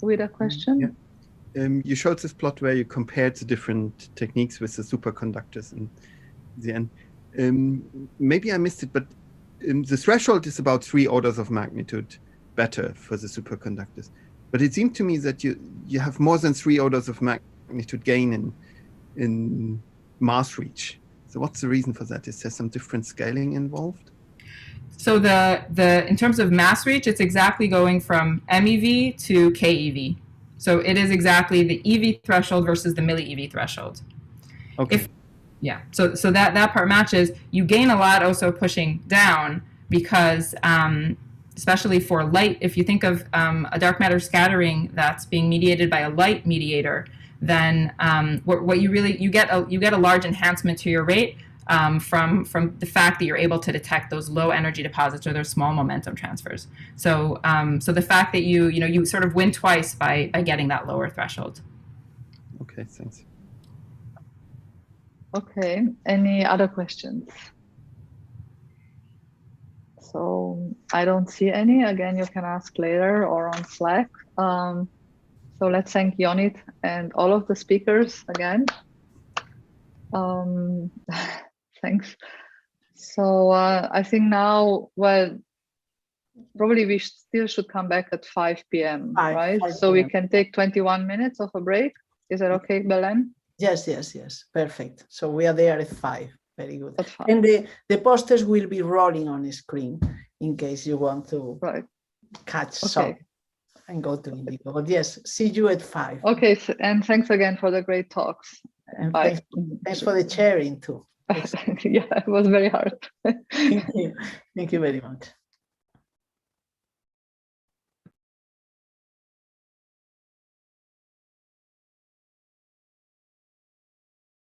with a question. Yeah. You showed this plot where you compared the different techniques with the superconductors in the end. Maybe I missed it, but the threshold is about 3 orders of magnitude better for the superconductors. But it seemed to me that you have more than 3 orders of magnitude gain in mass reach. So what's the reason for that? Is there some different scaling involved? So the in terms of mass reach, it's exactly going from MeV to KeV. So it is exactly the EV threshold versus the milli-EV threshold. Okay. So that part matches. You gain a lot also pushing down because especially for light, if you think of a dark matter scattering that's being mediated by a light mediator, then what you get a large enhancement to your rate from the fact that you're able to detect those low energy deposits or those small momentum transfers. So the fact that you sort of win twice by getting that lower threshold. Okay, thanks. Okay, any other questions? So I don't see any. Again, you can ask later or on Slack. So let's thank Yonit and all of the speakers again. Thanks. So I think now, well, probably we still should come back at 5 p.m., right? 5 So we p.m. can take 21 minutes of a break. Is that okay, Belen? Yes, perfect. So we are there at 5. Very good. At 5. And the posters will be rolling on the screen in case you want to catch some and go to Indigo. But yes, see you at 5. Okay, and thanks again for the great talks. And thanks for the sharing too. Yeah, it was very hard. Thank you. Thank you very much.